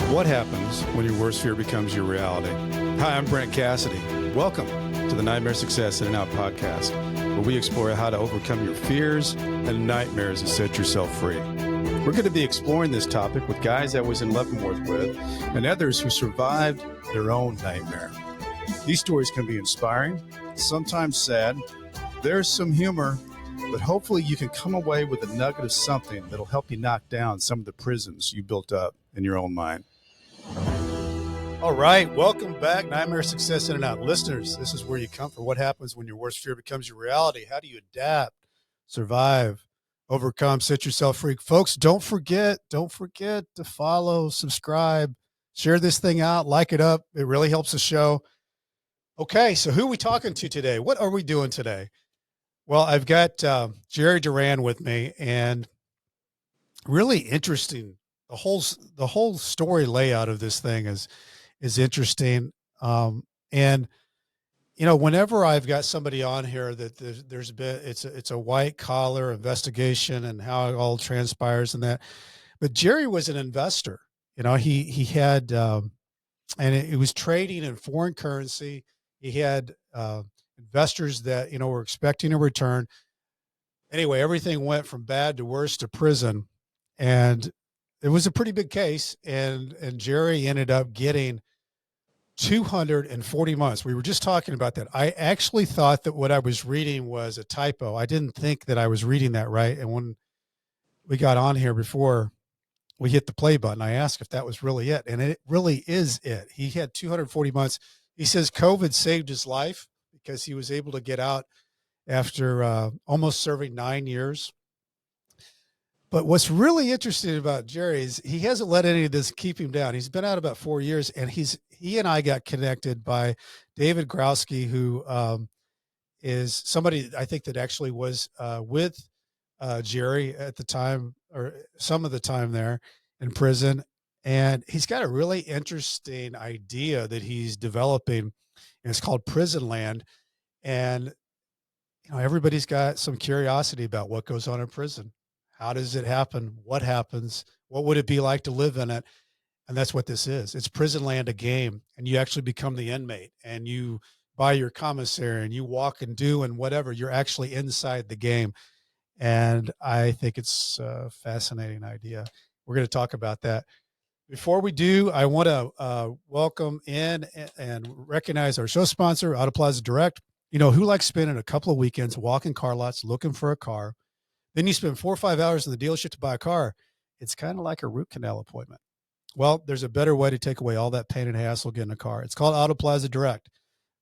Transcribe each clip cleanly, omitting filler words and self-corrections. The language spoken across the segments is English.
What happens when your worst fear becomes your reality? Hi, I'm Brent Cassity. Welcome to the Nightmare Success In and Out podcast, where we explore how to overcome your fears and nightmares and set yourself free. We're going to be exploring this topic with guys I was in Leavenworth with and others who survived their own nightmare. These stories can be inspiring, sometimes sad. There's some humor, but hopefully you can come away with a nugget of something that'll help you knock down some of the prisons you built up in your own mind. All right, welcome back, Nightmare Success In and Out. Listeners, this is where you come for what happens when your worst fear becomes your reality. How do you adapt, survive, overcome, set yourself free? Folks, don't forget to follow, subscribe, share this thing out, like it up. It really helps the show. Okay, so who are we talking to today? What are we doing today? Well, I've got Jerry Durand with me, and really interesting. The whole story layout of this thing is interesting. And you know, whenever I've got somebody on here that there's been, it's a white collar investigation and how it all transpires and that, but Jerry was an investor. You know, he had, and it was trading in foreign currency. He had investors that, you know, were expecting a return. Anyway, everything went from bad to worse to prison, and it was a pretty big case. And Jerry ended up getting 240 months. We were just talking about that. I actually thought that what I was reading was a typo. I didn't think that I was reading that right. And when we got on here before we hit the play button, I asked if that was really it. And it really is it. He had 240 months. He says COVID saved his life because he was able to get out after almost serving 9 years. But what's really interesting about Jerry is he hasn't let any of this keep him down. He's been out about 4 years, and he and I got connected by David Growski, who is somebody I think that actually was with Jerry at the time, or some of the time there in prison. And he's got a really interesting idea that he's developing, and it's called Prison Land. And you know, everybody's got some curiosity about what goes on in prison. How does it happen? What happens? What would it be like to live in it? And that's what this is. It's Prison Land, a game, and you actually become the inmate, and you buy your commissary, and you walk and do and whatever. You're actually inside the game, and I think it's a fascinating idea. We're going to talk about that. Before we do, I want to welcome in and recognize our show sponsor, Auto Plaza Direct. You know, who likes spending a couple of weekends walking car lots looking for a car? Then you spend 4 or 5 hours in the dealership to buy a car. It's kind of like a root canal appointment. Well, there's a better way to take away all that pain and hassle getting a car. It's called Auto Plaza Direct.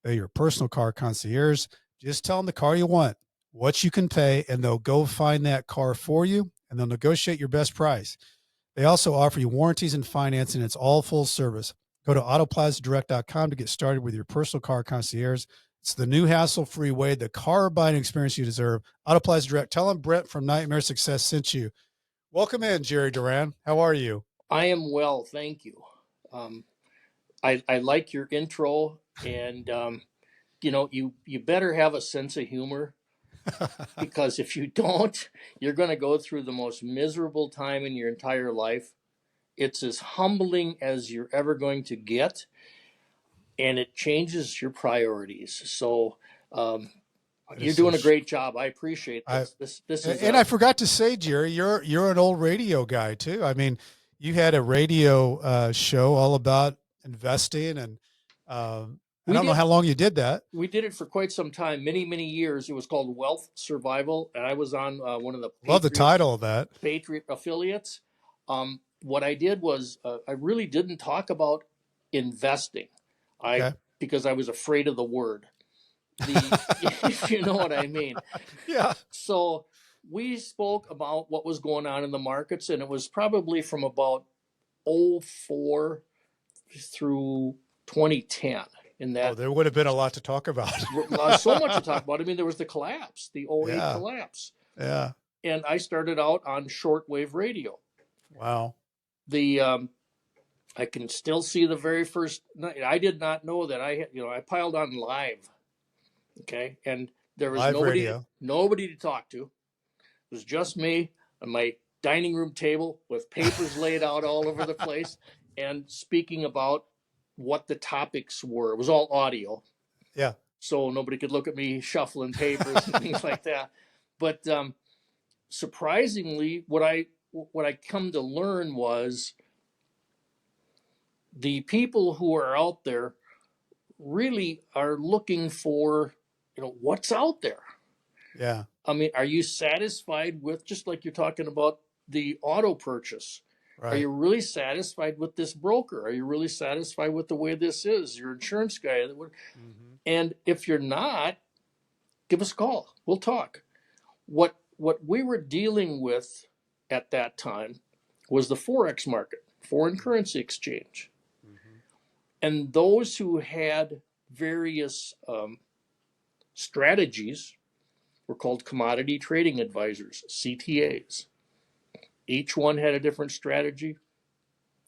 They're your personal car concierge. Just tell them the car you want, what you can pay, and they'll go find that car for you, and they'll negotiate your best price. They also offer you warranties and financing. It's all full service. Go to autoplazadirect.com to get started with your personal car concierge. It's the new hassle-free way, the car buying experience you deserve. Auto Plaza Direct. Tell them Brent from Nightmare Success sent you. Welcome in, Jerry Durand. How are you? I am well, thank you. I like your intro, and you know, you better have a sense of humor, because if you don't, you're going to go through the most miserable time in your entire life. It's as humbling as you're ever going to get, and it changes your priorities. So you're doing a great job. I appreciate this. This is, and I forgot to say, Jerry, you're an old radio guy too. I mean, you had a radio show all about investing, and I don't know how long you did that. We did it for quite some time, many years. It was called Wealth Survival, and I was on one of the Love the title of that. Patriot affiliates. What I did was I really didn't talk about investing, because I was afraid of the word. If you know what I mean. Yeah. So we spoke about what was going on in the markets, and it was probably from about 2004 through 2010. In that, there would have been a lot to talk about. So much to talk about. I mean, there was the collapse, the 2008 collapse. Yeah. And I started out on shortwave radio. Wow. I can still see the very first night. I did not know that I piled on live. Okay. And there was nobody to talk to. It was just me on my dining room table with papers laid out all over the place. and speaking about what the topics were. It was all audio, Yeah. so nobody could look at me shuffling papers and things like that. But surprisingly, what I come to learn was the people who are out there really are looking for, what's out there. Yeah. I mean, are you satisfied with, just like you're talking about the auto purchase? Are Right. you really satisfied with this broker? Are you really satisfied with the way this is? Your insurance guy. Mm-hmm. And if you're not, give us a call. We'll talk. What we were dealing with at that time was the Forex market, foreign currency exchange. Mm-hmm. And those who had various strategies were called commodity trading advisors, CTAs. Each one had a different strategy.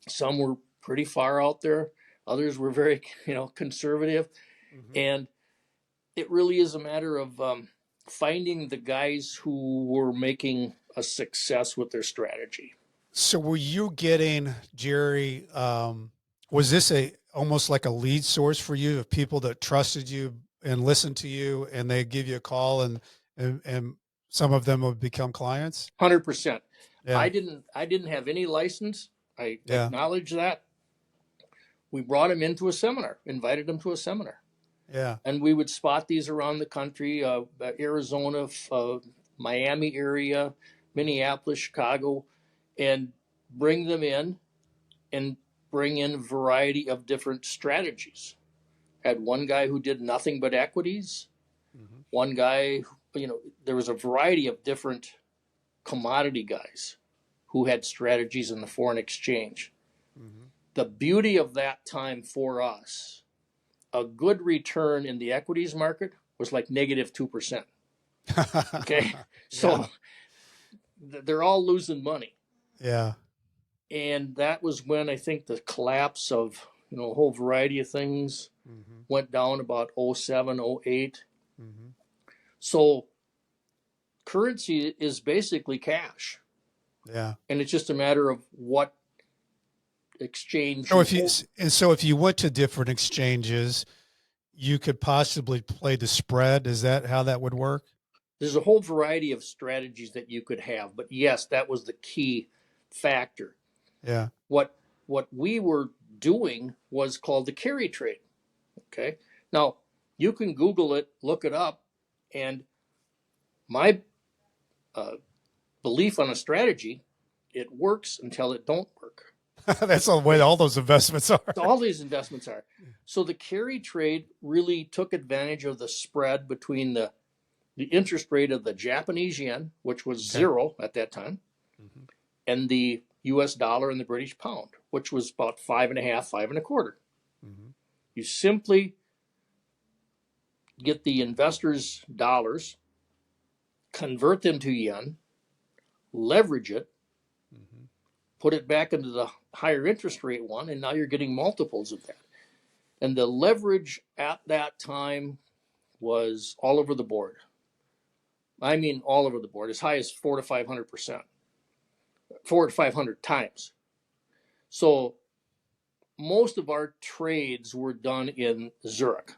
Some were pretty far out there. Others were very, conservative. Mm-hmm. And it really is a matter of finding the guys who were making a success with their strategy. So were you getting, Jerry, was this almost like a lead source for you of people that trusted you and listened to you and they give you a call and some of them would become clients? 100%. Yeah. I didn't have any license. I Yeah. acknowledge that. We brought him into a seminar, invited him to a seminar. Yeah. And we would spot these around the country, Arizona, Miami area, Minneapolis, Chicago, and bring them in and bring in a variety of different strategies. Had one guy who did nothing but equities, Mm-hmm. one guy, there was a variety of different commodity guys who had strategies in the foreign exchange. Mm-hmm. The beauty of that time for us, a good return in the equities market was like negative 2%. Okay. Yeah. So they're all losing money. Yeah. And that was when I think the collapse of, a whole variety of things Mm-hmm. went down about 07, 08. Mm-hmm. So currency is basically cash. Yeah. And it's just a matter of what exchange So you if you, hold. and so if you went to different exchanges, you could possibly play the spread. Is that how that would work? There's a whole variety of strategies that you could have. But yes, that was the key factor. Yeah. What we were doing was called the carry trade. Okay. Now you can Google it, look it up, and my belief on a strategy, it works until it don't work. That's the way all those investments are. So all these investments are. So the carry trade really took advantage of the spread between the interest rate of the Japanese yen, which was Okay. zero at that time, Mm-hmm. and the US dollar and the British pound, which was about 5.5, 5.25. Mm-hmm. You simply get the investors' dollars, convert them to yen, leverage it, Mm-hmm. put it back into the higher interest rate one, and now you're getting multiples of that. And the leverage at that time was all over the board. I mean, all over the board, as high as 400 to 500%, 400 to 500 times. So most of our trades were done in Zurich.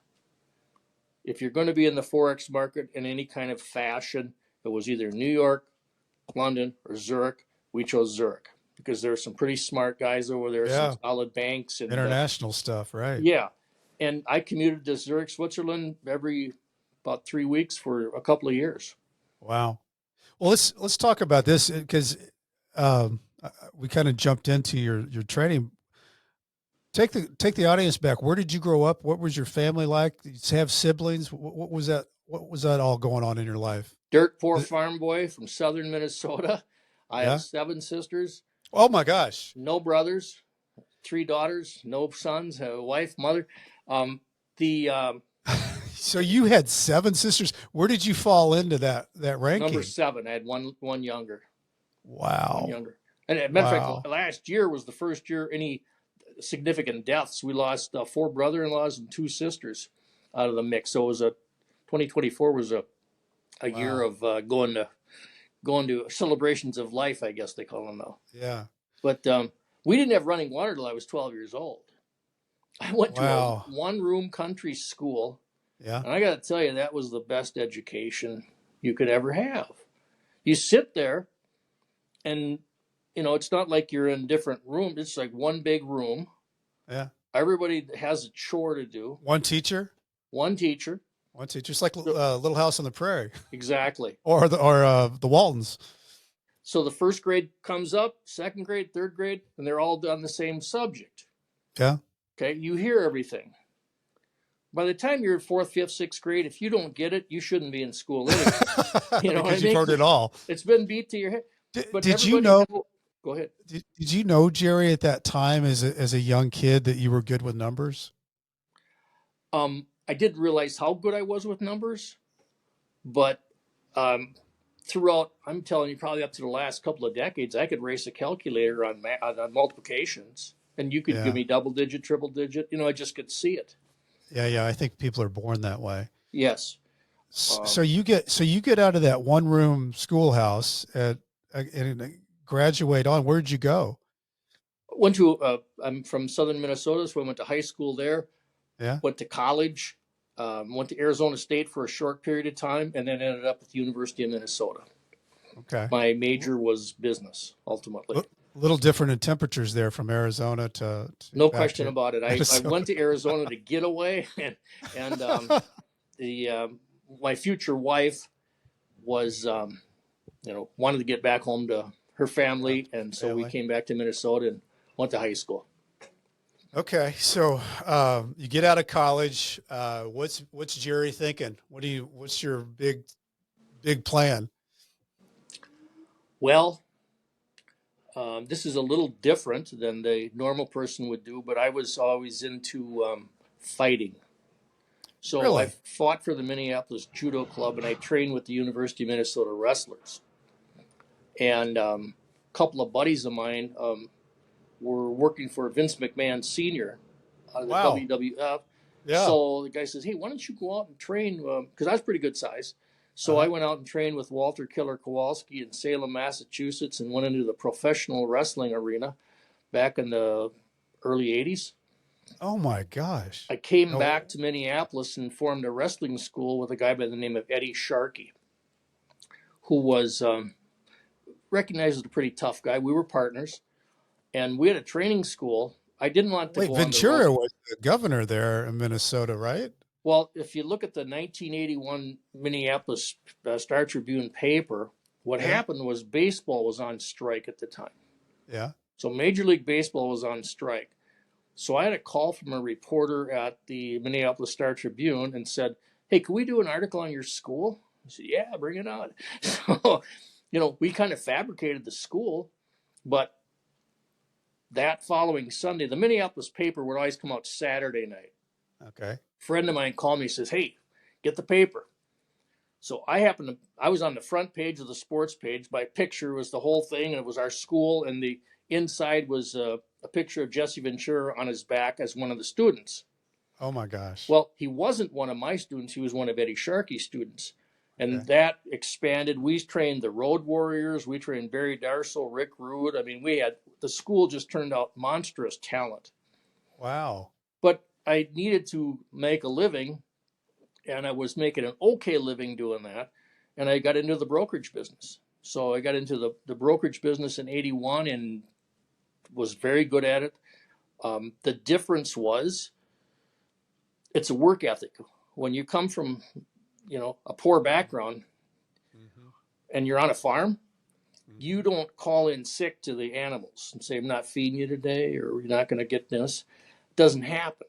If you're going to be in the Forex market in any kind of fashion, it was either New York, London, or Zurich. We chose Zurich because there are some pretty smart guys over there, some Yeah. solid banks. And International stuff, right? yeah. And I commuted to Zurich, Switzerland every about 3 weeks for a couple of years. Wow. Well, let's talk about this because we kind of jumped into your training. Take the audience back. Where did you grow up? What was your family like? Did you have siblings? What was that? What was that all going on in your life? Dirt poor farm boy from southern Minnesota. I Yeah. have 7 sisters, Oh my gosh. no brothers, 3 daughters, no sons, a wife, mother. The So you had 7 sisters. Where did you fall into that ranking? number 7, I had one younger. One Wow. younger. And as a matter of Wow. fact, last year was the first year any significant deaths. We lost 4 brother-in-laws and 2 sisters out of the mix. So it was 2024 was a year Wow. of going to celebrations of life, I guess they call them now. Yeah. But We didn't have running water till I was 12 years old. I went to a Wow. one-room country school, Yeah. and I got to tell you, that was the best education you could ever have. You sit there, and it's not like you're in different rooms. It's like one big room. Yeah. Everybody has a chore to do. One teacher. One teacher. One teacher. It's like So, Little House on the Prairie, exactly. or the Waltons. So the first grade comes up, second grade, third grade, and they're all on the same subject. Yeah. Okay, you hear everything. By the time you're in fourth, fifth, sixth grade, if you don't get it, you shouldn't be in school anyway. Because you've heard it all. It's been beat to your head. But Did you know? Go ahead. Did you know, Jerry, at that time as a young kid that you were good with numbers? I didn't realize how good I was with numbers, but throughout, I'm telling you, probably up to the last couple of decades, I could race a calculator on multiplications, and you could give me double digit, triple digit. I just could see it. Yeah. I think people are born that way. Yes. So you get out of that one room schoolhouse and graduate on. Where'd you go? Went to. I'm from southern Minnesota, so I went to high school there. Yeah. Went to college. Went to Arizona State for a short period of time, and then ended up at the University of Minnesota. Okay. My major was business, ultimately. A little different in temperatures there from Arizona to no question about it. I went to Arizona to get away, and my future wife was wanted to get back home to her family, and so we came back to Minnesota and went to high school. Okay, so you get out of college. What's Jerry thinking? What's your big plan? Well, this is a little different than the normal person would do, but I was always into fighting. So Really? I fought for the Minneapolis Judo Club, and I trained with the University of Minnesota Wrestlers. And a couple of buddies of mine were working for Vince McMahon Sr. out of the WWF. Yeah. So the guy says, hey, why don't you go out and train? Because I was pretty good size. So I went out and trained with Walter Killer Kowalski in Salem, Massachusetts, and went into the professional wrestling arena back in the early 80s. Oh, my gosh. I came back to Minneapolis and formed a wrestling school with a guy by the name of Eddie Sharkey, who was recognized as a pretty tough guy. We were partners, and we had a training school. I didn't want to go Ventura was the governor there in Minnesota, right? Well, if you look at the 1981 Minneapolis Star Tribune paper, what happened was baseball was on strike at the time. Yeah. So Major League Baseball was on strike. So I had a call from a reporter at the Minneapolis Star Tribune and said, hey, can we do an article on your school? I said, yeah, bring it on. So, we kind of fabricated the school, but that following Sunday, the Minneapolis paper would always come out Saturday night. Okay. A friend of mine called me and says, hey, get the paper. So I was on the front page of the sports page. My picture was the whole thing, and it was our school, and the inside was a picture of Jesse Ventura on his back as one of the students. Oh, my gosh. Well, he wasn't one of my students. He was one of Eddie Sharkey's students. And that expanded. We trained the Road Warriors. We trained Barry Darsow, Rick Rude. I mean, the school just turned out monstrous talent. Wow. But I needed to make a living, and I was making an okay living doing that. And I got into the brokerage business. So I got into the brokerage business in 81 and was very good at it. The difference was it's a work ethic. When you come from, a poor background and you're on a farm, you don't call in sick to the animals and say, I'm not feeding you today, or you're not going to get this. It doesn't happen.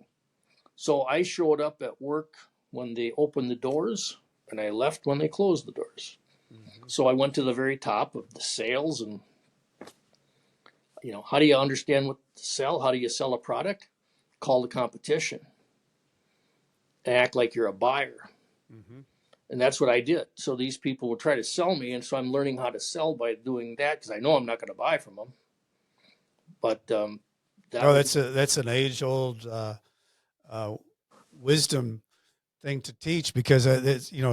So I showed up at work when they opened the doors, and I left when they closed the doors. So I went to the very top of the sales, and how do you understand what to sell? How do you sell a product? Call the competition. Act like you're a buyer. And that's what I did. So these people would try to sell me, and so I'm learning how to sell by doing that, because I know I'm not going to buy from them. But that's an age-old wisdom thing to teach, because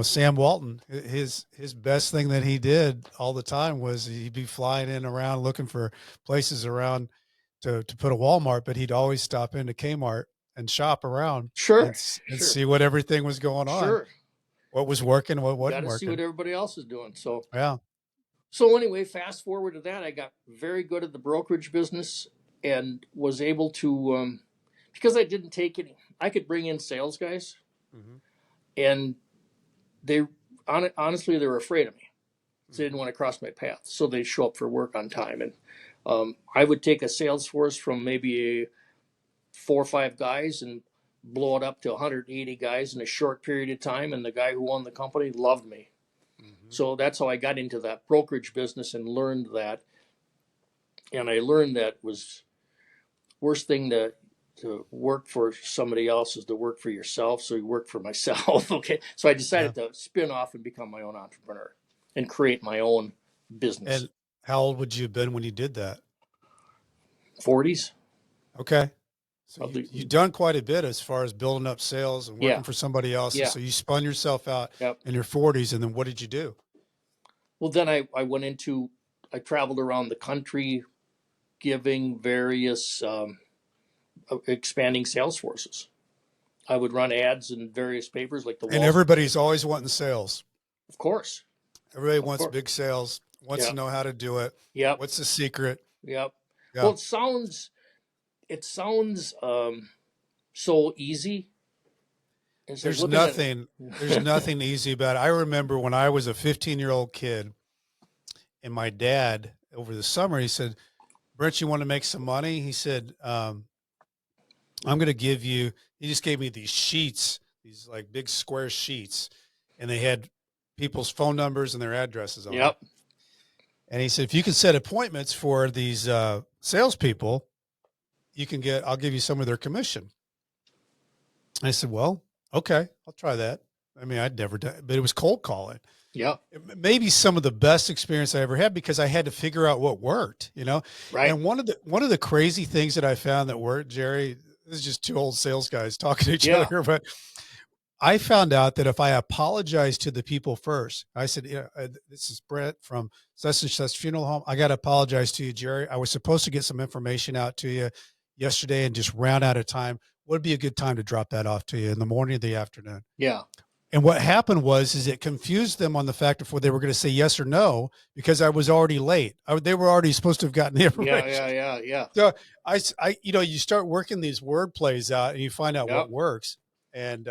Sam Walton, his best thing that he did all the time was he'd be flying in around looking for places around to put a Walmart, but he'd always stop into Kmart and shop around Sure, and sure, see what everything was going on, sure. what was working, what You got wasn't to see what working. everybody else is doing. Yeah. So anyway, fast forward to that, I got very good at the brokerage business and was able to, because I didn't take any, I could bring in sales guys, Mm-hmm. and they honestly they were afraid of me. They didn't Mm-hmm. want to cross my path, so they'd show up for work on time. And I would take a sales force from maybe 4 or 5 guys and blow it up to 180 guys in a short period of time. And the guy who owned the company loved me. Mm-hmm. So that's how I got into that brokerage business and learned that. And I learned that was worst thing to work for somebody else is to work for yourself. So you work for myself. Okay. So I Yeah. decided to spin off and become my own entrepreneur and create my own business. And how old would you have been when you did that? 40s. Okay. So Of the, you've done quite a bit as far as building up sales and yeah. working for somebody else. And Yeah. so you spun yourself out Yep. in your 40s. And then what did you do? Well, then I went into, I traveled around the country giving various expanding sales forces. I would run ads in various papers like the And Wall. everybody's always wanting sales. Of course. Everybody Of wants course. big sales, wants to Yep. know how to do it. Yep. What's the secret? Yep. Yeah. Well, it sounds so easy. It's like There's looking at there's nothing easy about it. I remember when I was a 15-year-old kid and my dad over the summer, he said, Brent, you want to make some money? He said, I'm going to give you, he just gave me these sheets, these like big square sheets, and they had people's phone numbers and their addresses on them. Yep. And he said, if you can set appointments for these salespeople, I'll give you some of their commission. And I said, well, okay, I'll try that. I mean, I'd never done, but it was cold calling. Yep. Maybe some of the best experience I ever had because I had to figure out what worked, Right. And one of the crazy things that I found that worked, Jerry, this is just two old sales guys talking to each Yeah. other, but I found out that if I apologized to the people first, I said, this is Brent from such and such funeral home. I got to apologize to you, Jerry. I was supposed to get some information out to you yesterday and just ran out of time. Would be a good time to drop that off to you in the morning or the afternoon. Yeah. And what happened is it confused them on the fact of whether they were going to say yes or no, because I was already late. They were already supposed to have gotten the information. Yeah. So you start working these word plays out and you find out what works. And,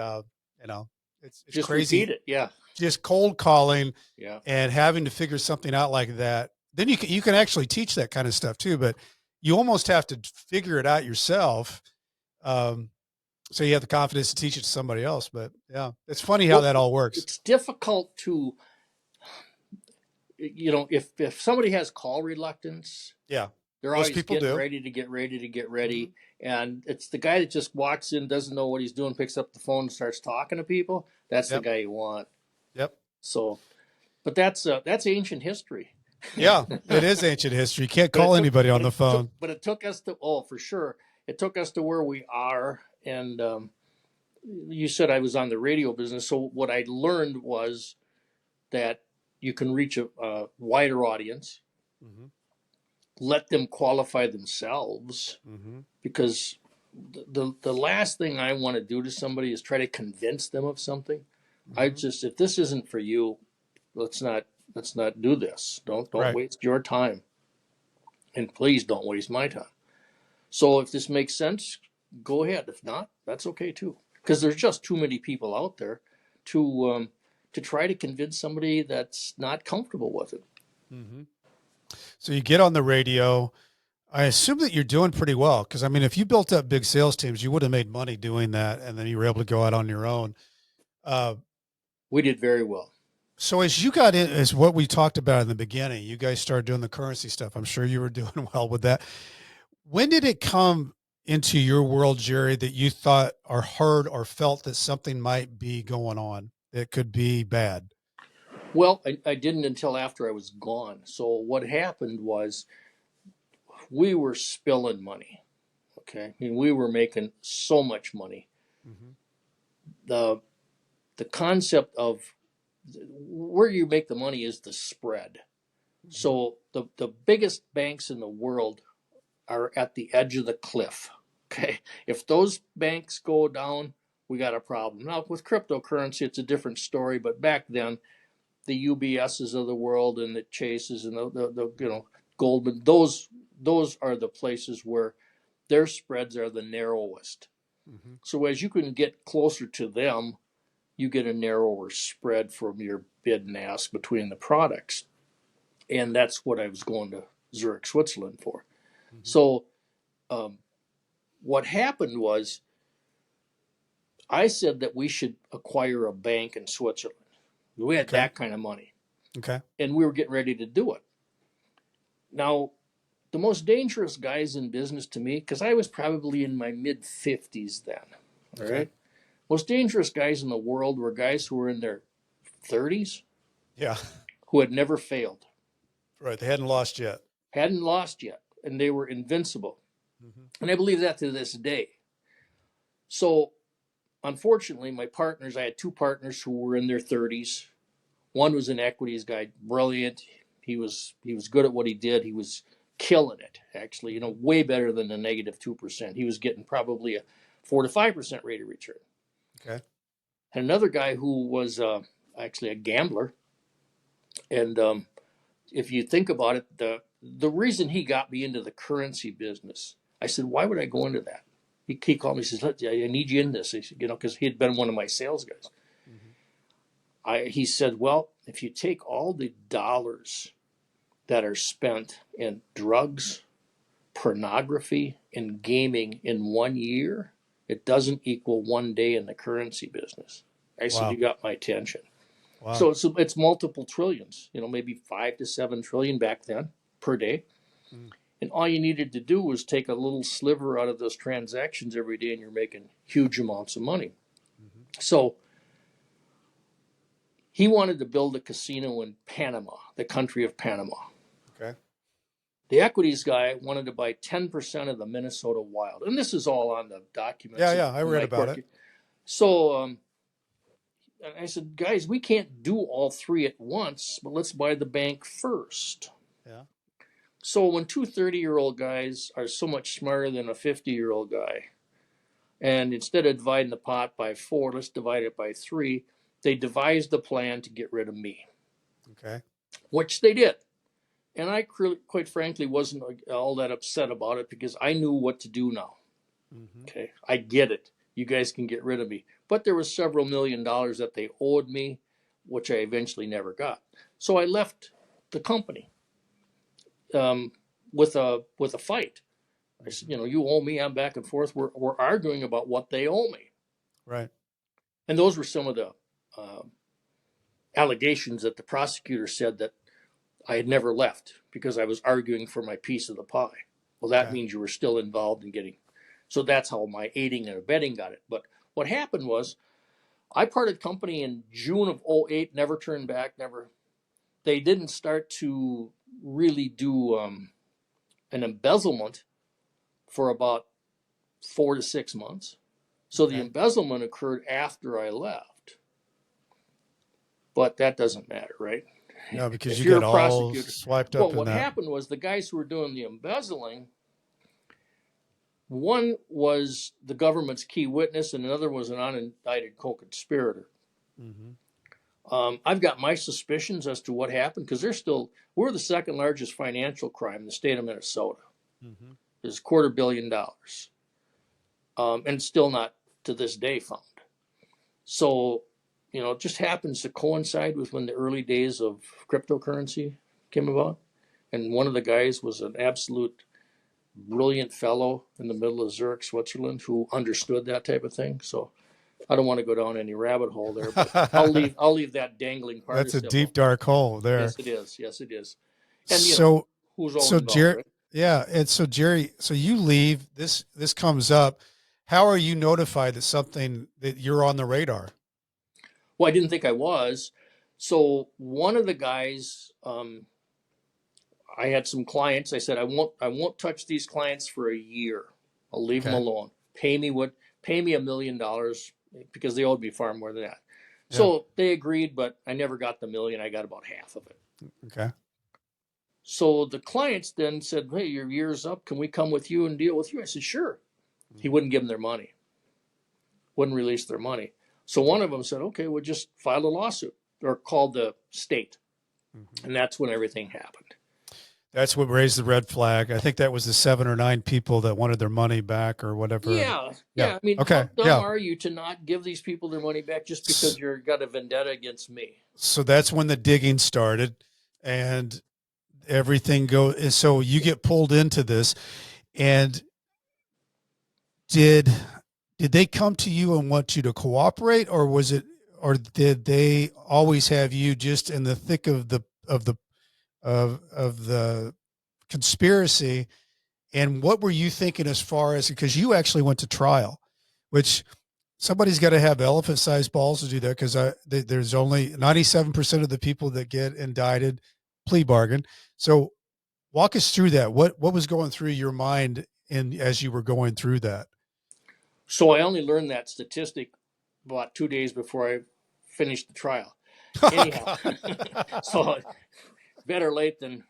it's just crazy. Repeat it. Yeah. Just cold calling Yeah. and having to figure something out like that. Then you can actually teach that kind of stuff too, but you almost have to figure it out yourself. So you have the confidence to teach it to somebody else, but yeah, it's funny how that all works. It's difficult to, if somebody has call reluctance, yeah, they're most always people getting do. ready to get ready. Mm-hmm. And it's the guy that just walks in, doesn't know what he's doing, picks up the phone and starts talking to people. That's the guy you want. Yep. So, but that's ancient history. Yeah, it is ancient history. You can't call anybody on the phone. But it took us for sure. It took us to where we are. And you said I was on the radio business. So what I learned was that you can reach a wider audience, Mm-hmm. let them qualify themselves, Mm-hmm. because the last thing I want to do to somebody is try to convince them of something. Mm-hmm. If this isn't for you, let's not do this. Don't waste your time, and please don't waste my time. So if this makes sense, go ahead. If not, that's okay too, because there's just too many people out there to try to convince somebody that's not comfortable with it. Mm-hmm. So you get on the radio. I assume that you're doing pretty well, because I mean, if you built up big sales teams, you would have made money doing that, and then you were able to go out on your own. We did very well. So as you got in, as what we talked about in the beginning, you guys started doing the currency stuff. I'm sure you were doing well with that. When did it come into your world, Jerry, that you thought or heard or felt that something might be going on that could be bad? Well, I didn't until after I was gone. So what happened was we were spilling money. Okay. I mean, we were making so much money. Mm-hmm. The concept of where you make the money is the spread. Mm-hmm. So the biggest banks in the world, are at the edge of the cliff. Okay. If those banks go down, we got a problem. Now with cryptocurrency, it's a different story, but back then, the UBSs of the world and the Chases and the Goldman, those are the places where their spreads are the narrowest. Mm-hmm. So as you can get closer to them, you get a narrower spread from your bid and ask between the products. And that's what I was going to Zurich, Switzerland for. Mm-hmm. So what happened was I said that we should acquire a bank in Switzerland. We had that kind of money. Okay. And we were getting ready to do it. Now, the most dangerous guys in business to me, because I was probably in my mid-50s then, all right? Most dangerous guys in the world were guys who were in their 30s, yeah, who had never failed. Right, they hadn't lost yet. Hadn't lost yet, and they were invincible. Mm-hmm. And I believe that to this day. So, unfortunately, my partners, I had two partners who were in their 30s. One was an equities guy, brilliant. He was good at what he did. He was killing it, actually, way better than the negative 2%. He was getting probably a 4 to 5% rate of return. Okay. And another guy who was actually a gambler. And if you think about it, the reason he got me into the currency business, I said, why would I go into that? He called me, he says, I need you in this, because he had been one of my sales guys. Mm-hmm. He said, well, if you take all the dollars that are spent in drugs, pornography, and gaming in 1 year, it doesn't equal 1 day in the currency business. I said, you got my attention. Wow. So it's multiple trillions, maybe 5 to 7 trillion back then per day. Mm. And all you needed to do was take a little sliver out of those transactions every day, and you're making huge amounts of money. Mm-hmm. So he wanted to build a casino in Panama, the country of Panama. Okay. The equities guy wanted to buy 10% of the Minnesota Wild. And this is all on the documents. Yeah, I read about it. So I said, guys, we can't do all three at once, but let's buy the bank first. Yeah. So when two 30-year-old guys are so much smarter than a 50-year-old guy, and instead of dividing the pot by 4, let's divide it by 3, they devised the plan to get rid of me. Okay. Which they did. And I, quite frankly, wasn't all that upset about it because I knew what to do now. Mm-hmm. Okay, I get it. You guys can get rid of me. But there was several $1 million that they owed me, which I eventually never got. So I left the company with a fight. I said, you owe me. I'm back and forth. We're arguing about what they owe me. Right. And those were some of the allegations that the prosecutor said that I had never left because I was arguing for my piece of the pie. Well, that means you were still involved in getting. So that's how my aiding and abetting got it. But what happened was I parted company in June of 2008, never turned back, never. They didn't start to really do an embezzlement for about 4 to 6 months. So the embezzlement occurred after I left. But that doesn't matter, right? No, because you got all swiped up in that. Well, what happened was the guys who were doing the embezzling, one was the government's key witness and another was an unindicted co-conspirator. Mm-hmm. I've got my suspicions as to what happened because we're the second largest financial crime in the state of Minnesota. Mm-hmm. There's $250 million. And still not to this day found. So, it just happens to coincide with when the early days of cryptocurrency came about. And one of the guys was an absolute brilliant fellow in the middle of Zurich, Switzerland, who understood that type of thing. So I don't want to go down any rabbit hole there, but I'll leave that dangling part. That's a deep, dark hole there. Yes, it is. Yes, it is. And who's all involved, Jerry, right? Yeah. And so Jerry, so you leave, this comes up. How are you notified that you're on the radar? Well, I didn't think I was. So one of the guys, I had some clients. I said, I won't touch these clients for a year. I'll leave them alone. Pay me $1 million because they owed me far more than that. So they agreed, but I never got the $1 million. I got about half of it. Okay. So the clients then said, hey, your year's up. Can we come with you and deal with you? I said, sure. He wouldn't give them their money, wouldn't release their money. So one of them said, okay, we'll just file a lawsuit or call the state. And that's when everything happened. That's what raised the red flag. I think that was the 7 or 9 people that wanted their money back or whatever. Yeah. I mean, okay. how dumb are you to not give these people their money back just because you've got a vendetta against me? So that's when the digging started, and everything goes. So you get pulled into this, and did they come to you and want you to cooperate, or was it, or did they always have you just in the thick of the conspiracy? And what were you thinking as far as, because you actually went to trial, which somebody's got to have elephant-sized balls to do that, because there's only 97% of the people that get indicted plea bargain. So walk us through that. What was going through your mind as you were going through that? So I only learned that statistic about 2 days before I finished the trial. Anyhow, so better late than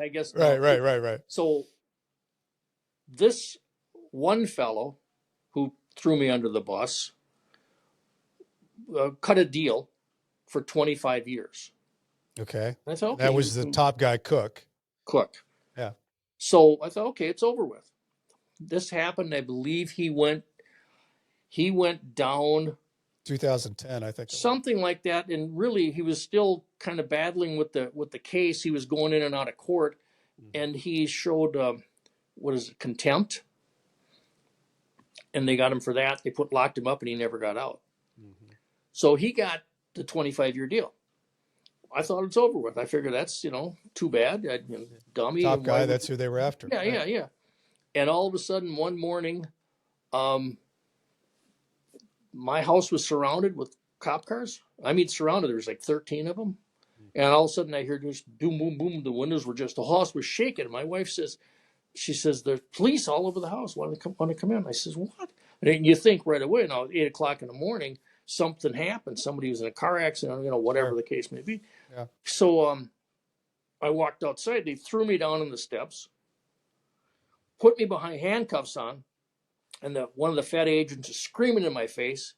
I guess. Right. So this one fellow who threw me under the bus cut a deal for 25 years. Okay. I thought, okay, that was the top guy, Cook. Yeah. So I thought, okay, it's over with. This happened. I believe he went down 2010, I think. Something like that. And really, he was still kind of battling with the case. He was going in and out of court, and he showed contempt, and they got him for that. They locked him up, and he never got out. So he got the 25-year deal. I thought it's over with. I figured that's too bad. Dummy. Top guy. That's who they were after. Yeah. And all of a sudden, one morning, my house was surrounded with cop cars. I mean, surrounded. There was like 13 of them. And all of a sudden, I heard this boom, boom, boom. The windows were the house was shaking. My wife says, there's police all over the house. Want to come in? I says, what? And you think right away, now, 8 o'clock in the morning, something happened. Somebody was in a car accident, whatever the case may be. Yeah. So I walked outside. They threw me down on the steps, put me behind handcuffs on, and one of the fed agents is screaming in my face,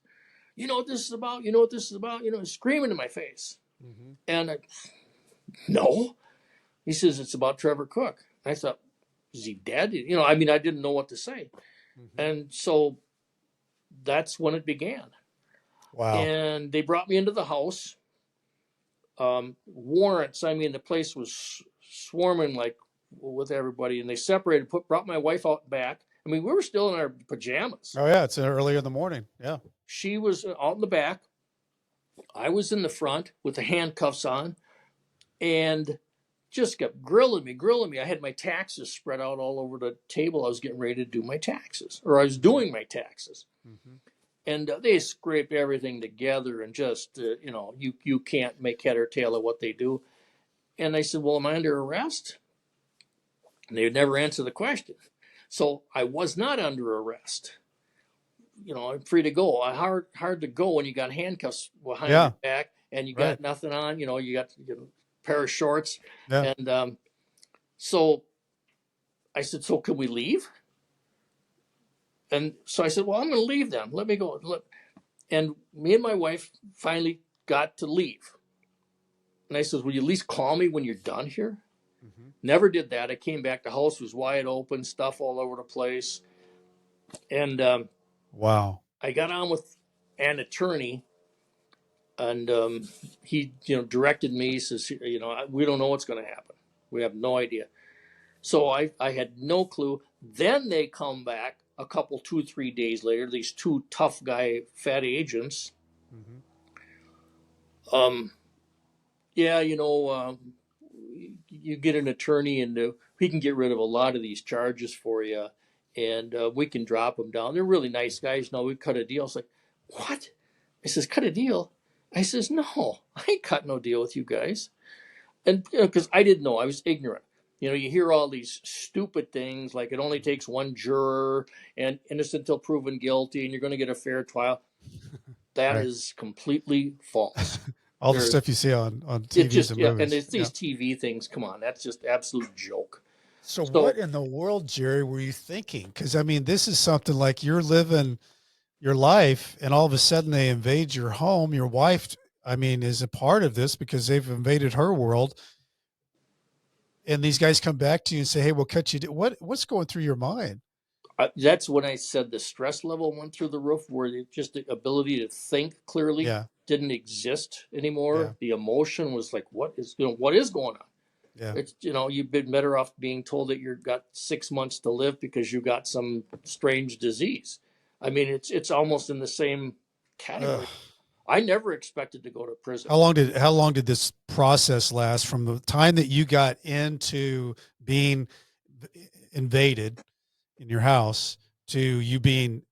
you know what this is about? You know what this is about? Screaming in my face. And no. He says, it's about Trevor Cook. I thought, is he dead? I didn't know what to say. And so that's when it began. Wow. And they brought me into the house. Warrants. The place was swarming with everybody, and they separated, brought my wife out back. We were still in our pajamas. Oh yeah, it's early in the morning. Yeah. She was out in the back. I was in the front with the handcuffs on, and just kept grilling me. I had my taxes spread out all over the table. I was getting ready to do my taxes, or I was doing my taxes. And they scraped everything together, and just, you can't make head or tail of what they do. And I said, well, am I under arrest? And they would never answer the question. So I was not under arrest. I'm free to go. Hard to go when you got handcuffs behind your back and you got nothing on. You got a pair of shorts. Yeah. And so I said, so can we leave? And so I said, well, I'm going to leave then. Let me go. And me and my wife finally got to leave. And I said, will you at least call me when you're done here? Never did that. I came back. The house was wide open, stuff all over the place. And wow. I got on with an attorney, and he directed me. He says, we don't know what's going to happen. We have no idea. So I had no clue. Then they come back a couple, 2-3 days later, these two tough guy fat agents. You get an attorney, and he can get rid of a lot of these charges for you, and we can drop them down. They're really nice guys. No, we cut a deal. It's like, what? I says, cut a deal? I says, no, I ain't cut no deal with you guys. And because I didn't know, I was ignorant. You hear all these stupid things like it only takes one juror and innocent till proven guilty, and you're going to get a fair trial. That is completely false. All the There, stuff you see on it TVs just, and yeah, and movies. it's Yeah. these TV things. Come on, that's just absolute joke. So what So in the world, Jerry, were you thinking? Because I mean, this is something like you're living your life, and all of a sudden they invade your home. Your wife, I mean, is a part of this because they've invaded her world. And these guys come back to you and say, "Hey, we'll cut you." What's going through your mind? that's when I said the stress level went through the roof, where just the ability to think clearly Yeah, didn't exist yeah, anymore. The emotion was like, what is going on? yeah. It's, you've been better off being told that you've got 6 months to live because you got some strange disease. I mean, it's almost in the same Ugh. category. I never expected to go to prison. How long did this process last from the time that you got into being invaded in your house to you being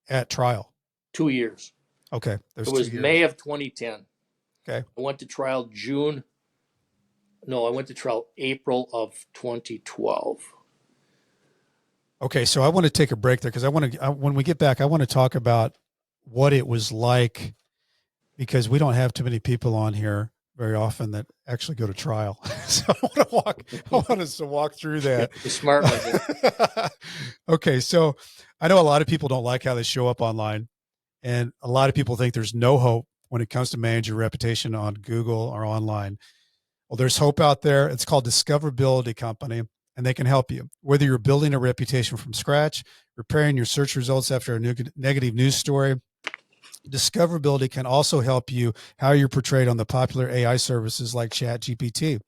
at trial? 2 years. Okay, It there's two was May years. of 2010. Okay. I went to trial June. No, I went to trial April of 2012. Okay, so I want to take a break there because when we get back, I want to talk about what it was like because we don't have too many people on here very often that actually go to trial. So I want us to walk through that. The smart ones. Okay, so I know a lot of people don't like how they show up online, and a lot of people think there's no hope when it comes to manage your reputation on Google or online. Well, there's hope out there. It's called Discoverability Company, and they can help you. Whether you're building a reputation from scratch, repairing your search results after a negative news story, Discoverability can also help you how you're portrayed on the popular AI services like ChatGPT.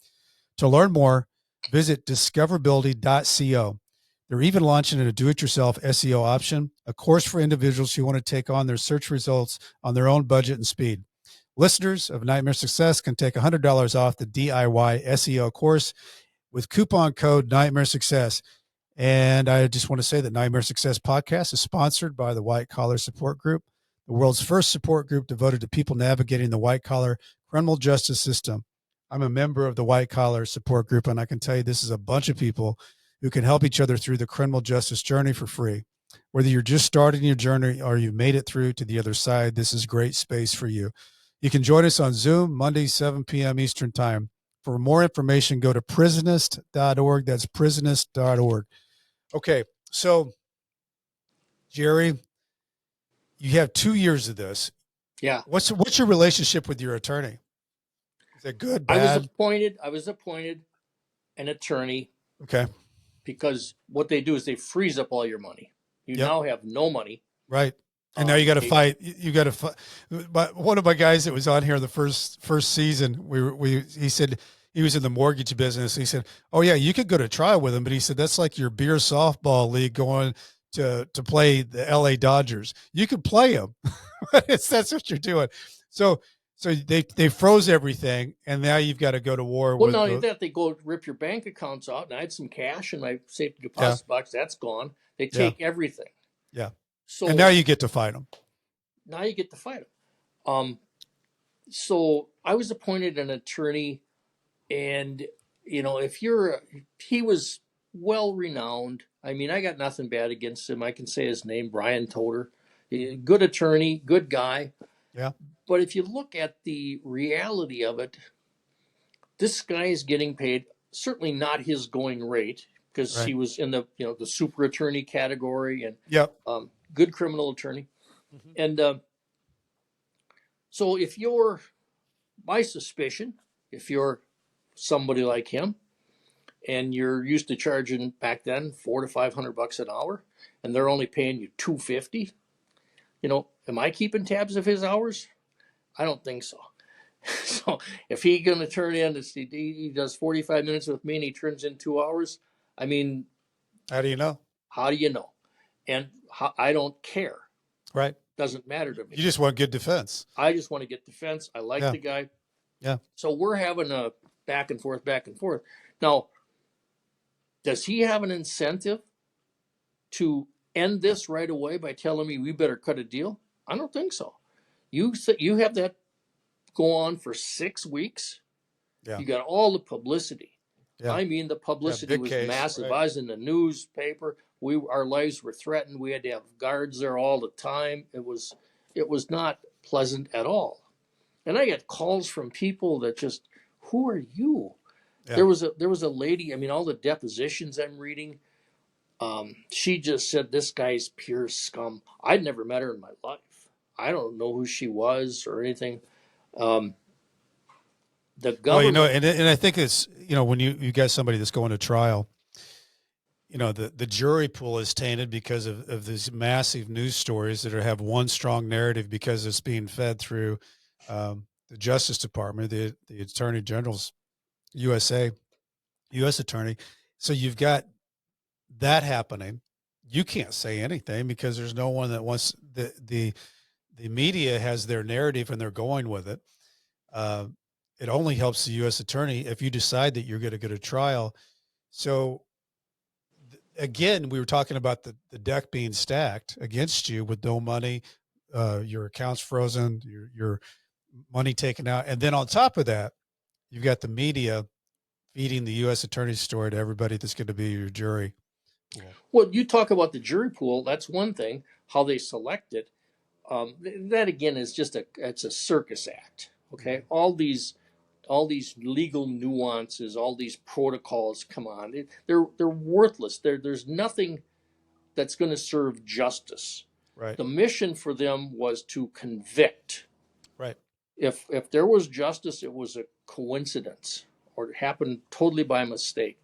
To learn more, visit discoverability.co. They're even launching a do-it-yourself SEO option, a course for individuals who want to take on their search results on their own budget and speed. Listeners of Nightmare Success can take $100 off the DIY SEO course with coupon code Nightmare Success. And I just want to say that Nightmare Success podcast is sponsored by the White Collar Support Group, the world's first support group devoted to people navigating the white collar criminal justice system. I'm a member of the White Collar Support Group, and I can tell you this is a bunch of people who can help each other through the criminal justice journey for free. Whether you're just starting your journey or you've made it through to the other side, this is great space for you. You can join us on Zoom Monday, 7 p.m. Eastern Time. For more information, go to prisonist.org. That's prisonist.org. Okay, so Jerry, you have 2 years of this. Yeah. What's your relationship with your attorney? Is it good, I bad? was appointed an attorney Okay. because what they do is they freeze up all your money. You Yep. now have no money. Right. And now you got to They, fight. You got to fight. But one of my guys that was on here the first season, he said he was in the mortgage business. He said, "Oh yeah, you could go to trial with him," but he said that's like your beer softball league going to play the L.A. Dodgers. You could play them, but that's what you're doing. So they froze everything, and now you've got to go to war well, with not only the that, they go rip your bank accounts out, and I had some cash in my safety yeah deposit box. That's gone. They yeah take everything. yeah, and now So you get to fight them. now you get to fight them. So I was appointed an attorney, and if he was well renowned. I mean, I got nothing bad against him. I can say his name, Brian Toder. Good attorney, good guy. Yeah, But if you look at the reality of it, this guy is getting paid certainly not his going rate because right. he was in the super attorney category and Yep. good criminal attorney. Mm-hmm. And so if you're, by suspicion, if you're somebody like him and you're used to charging back then $400 to $500 an hour, and they're only paying you $250, am I keeping tabs of his hours? I don't think so. So if he's going to turn in, he does 45 minutes with me and he turns in 2 hours. I mean, How do you know? how do you know? And I don't care. Right. Doesn't matter to me. You just want good defense. I just want to get defense. I like Yeah. the guy. Yeah. So we're having a back and forth, back and forth. Now, does he have an incentive to end this right away by telling me we better cut a deal? I don't think so. You have that go on for 6 weeks. Yeah. You got all the publicity. Yeah. I mean, the publicity big was case, massive. right. I was in the newspaper. Our lives were threatened. We had to have guards there all the time. It was not pleasant at all. And I get calls from people that just, who are you? Yeah. There was a lady. I mean, all the depositions I'm reading, she just said this guy's pure scum. I'd never met her in my life. I don't know who she was or anything. Um, the Well, government. and I think it's, when you got somebody that's going to trial, the jury pool is tainted because of these massive news stories that have one strong narrative because it's being fed through the Justice Department, the Attorney General's U.S. Attorney. So you've got that happening. You can't say anything because there's no one that wants the media has their narrative and they're going with it. Uh, it only helps the U.S. Attorney if you decide that you're going to go to trial. So again, we were talking about the deck being stacked against you with no money, your accounts frozen, your money taken out. And then on top of that, you've got the media feeding the U.S. Attorney's story to everybody that's going to be your jury pool. Well, you talk about the jury pool. That's one thing. How they select it. That again is just it's a circus act. Okay, all these legal nuances, all these protocols. Come on, they're worthless. There's nothing that's going to serve justice. Right. The mission for them was to convict. Right. If there was justice, it was a coincidence or it happened totally by mistake.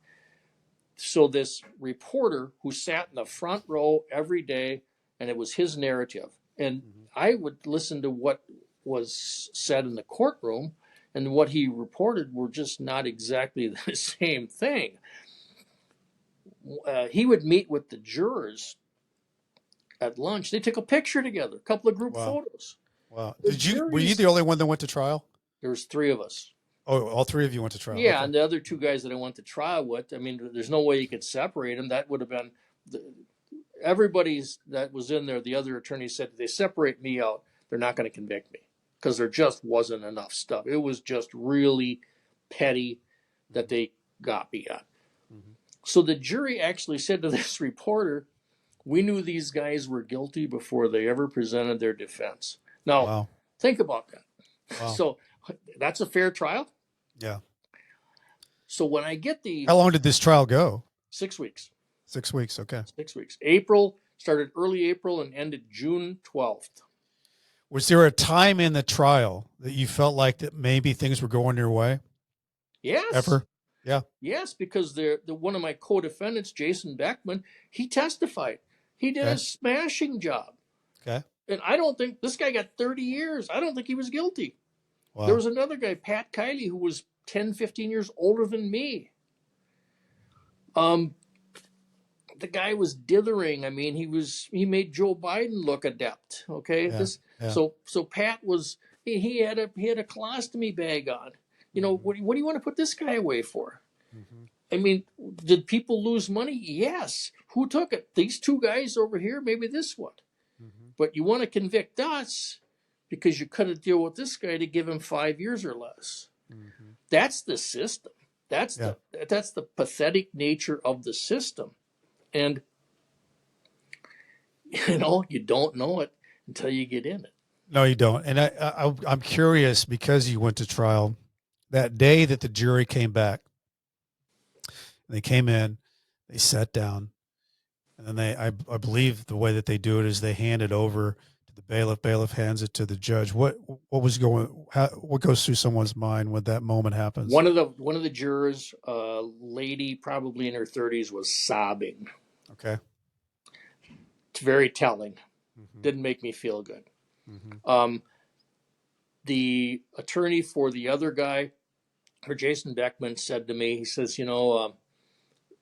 So this reporter who sat in the front row every day, and it was his narrative, and I would listen to what was said in the courtroom, and what he reported were just not exactly the same thing. He would meet with the jurors at lunch. They took a picture together, a couple of group Wow. photos. Wow. The Were you the only one that went to trial? There was three of us. Oh, all three of you went to trial. Yeah, Okay. and the other two guys that I went to trial with, I mean, there's no way you could separate them. That would have been everybody's that was in there. The other attorneys said, if they separate me out, they're not going to convict me because there just wasn't enough stuff. It was just really petty that they got me on. Mm-hmm. So the jury actually said to this reporter, we knew these guys were guilty before they ever presented their defense. Now, Wow. think about that. Wow. So that's a fair trial? Yeah. So when I get How long did this trial go? 6 weeks. 6 weeks. Okay. 6 weeks. April, started early April and ended June 12th. Was there a time in the trial that you felt like that maybe things were going your way? Yes. Ever? Yeah. Yes, because the one of my co-defendants, Jason Beckman, he testified. He did a smashing job. Okay. And I don't think this guy got 30 years. I don't think he was guilty. Wow. There was another guy, Pat Kiley, who was 10, 15 years older than me. The guy was dithering. I mean, he made Joe Biden look adept. Okay. Yeah. So Pat was he had a colostomy bag on. You know, what do you want to put this guy away for? Mm-hmm. I mean, did people lose money? Yes. Who took it? These two guys over here, maybe this one. Mm-hmm. But you want to convict us because you cut a deal with this guy to give him 5 years or less. Mm-hmm. That's the system. That's the pathetic nature of the system. And you don't know it until you get in it. No, you don't. And I'm curious because you went to trial that day that the jury came back. They came in, they sat down, and then I believe the way that they do it is they hand it over to the bailiff. Bailiff hands it to the judge. What goes through someone's mind when that moment happens? One of the jurors, a lady probably in her 30s, was sobbing. Okay. It's very telling. Mm-hmm. Didn't make me feel good. Mm-hmm. The attorney for the other guy, or Jason Beckman, said to me, he says,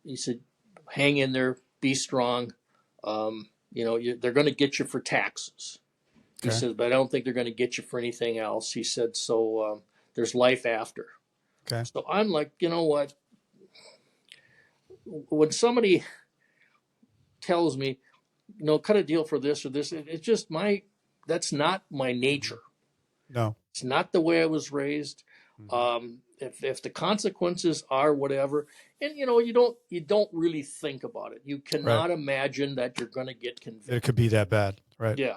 he said, hang in there, be strong. They're going to get you for taxes. He said, but I don't think they're going to get you for anything else. He said, so there's life after. Okay. So I'm like, you know what? When somebody tells me, cut a deal for this or this, it's just that's not my nature. No. It's not the way I was raised. Mm-hmm. If the consequences are whatever, and you don't really think about it. You cannot imagine that you're going to get convicted. It could be that bad, right? Yeah.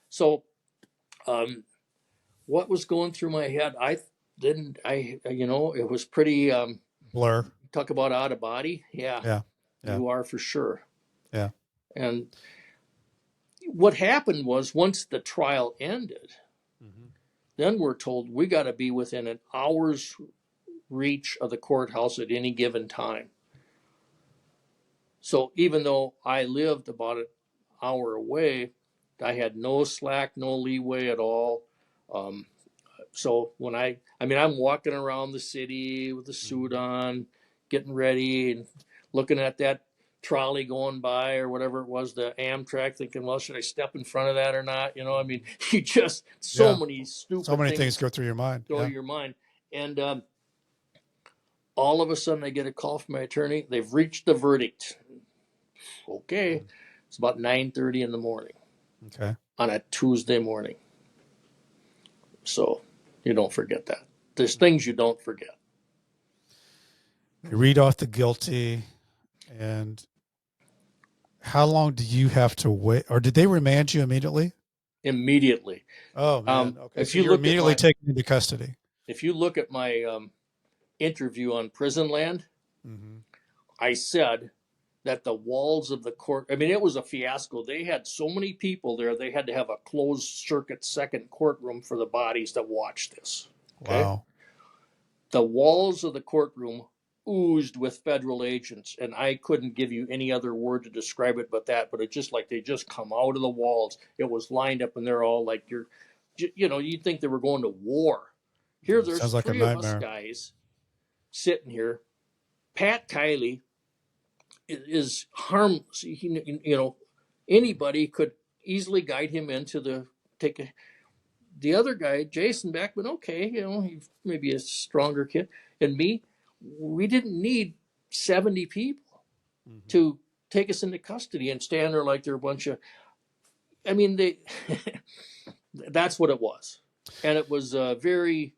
So, what was going through my head? It was pretty, Blur. talk about out of body. Yeah, Yeah. Yeah. you are for sure. Yeah. And what happened was once the trial ended, Hmm. then we're told we got to be within an hour's reach of the courthouse at any given time. So even though I lived about an hour away, I had no slack, no leeway at all. Um, so I'm walking around the city with the suit Hmm. on, getting ready and looking at that trolley going by or whatever it was, the Amtrak, thinking, well, should I step in front of that or not? You just, so Yeah. many So stupid many things things go through your mind. go Yeah. your mind. And all of a sudden, I get a call from my attorney. They've reached the verdict. Okay, it's about 9:30 in the morning Okay. on a Tuesday morning. So you don't forget that. There's things you don't forget. They read off the guilty. And how long do you have to wait? Or did they remand you immediately? Immediately. Oh, man. Okay. If So you you're look at immediately my taken into custody. if you look at my interview on Prison Land, Hmm. I said that the walls of the court. I mean, it was a fiasco. They had so many people there. They had to have a closed circuit second courtroom for the bodies that watched this. Okay, Wow. the walls of the courtroom oozed with federal agents, and I couldn't give you any other word to describe it but that. But it's just like they just come out of the walls. It was lined up, and they're all like you'd think they were going to war. Here, Yeah, there's sounds like a three of us nightmare. guys sitting here. Pat Kiley is harmless. Anybody could easily guide him into the other guy, Jason Beckman. Okay, he's maybe a stronger kid, and me. We didn't need 70 people Hmm. to take us into custody and stand there like they're a bunch of. I mean, they. That's what it was, and it was very.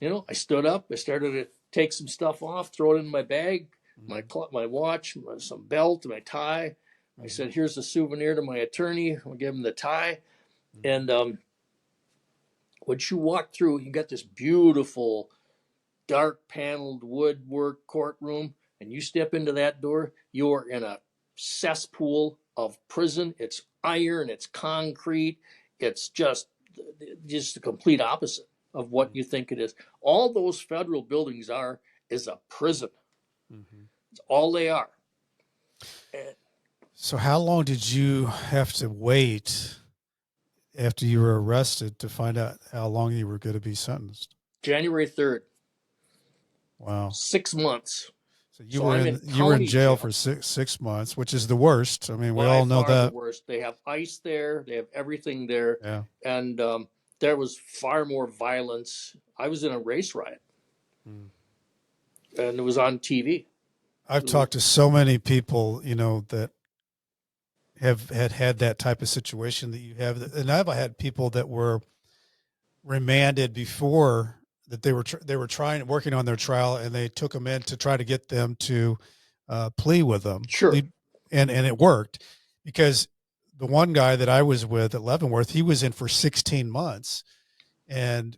I stood up. I started to take some stuff off, throw it in my bag, my Hmm. my watch, some belt, my tie. I Hmm. said, "Here's a souvenir to my attorney." I'll give him the tie. Hmm. And once you walk through, you got this beautiful dark paneled woodwork courtroom, and you step into that door, you're in a cesspool of prison. It's iron, it's concrete, it's just the complete opposite of what you think it is. All those federal buildings are is a prison. Hmm. It's all they are. And So how long did you have to wait after you were arrested to find out how long you were going to be sentenced? January 3rd, Wow. 6 months. So So I'm in you were in county jail jail. for six months, which is the worst. I mean, we By all know far the that. worst. They have ice there. They have everything there, Yeah. and there was far more violence. I was in a race riot, Mm. and it was on TV. I've talked to so many people, that have had that type of situation that you have, and I've had people that were remanded before that they were trying working on their trial, and they took them in to try to get them to plea with them, Sure, and it worked because the one guy that I was with at Leavenworth, he was in for 16 months, and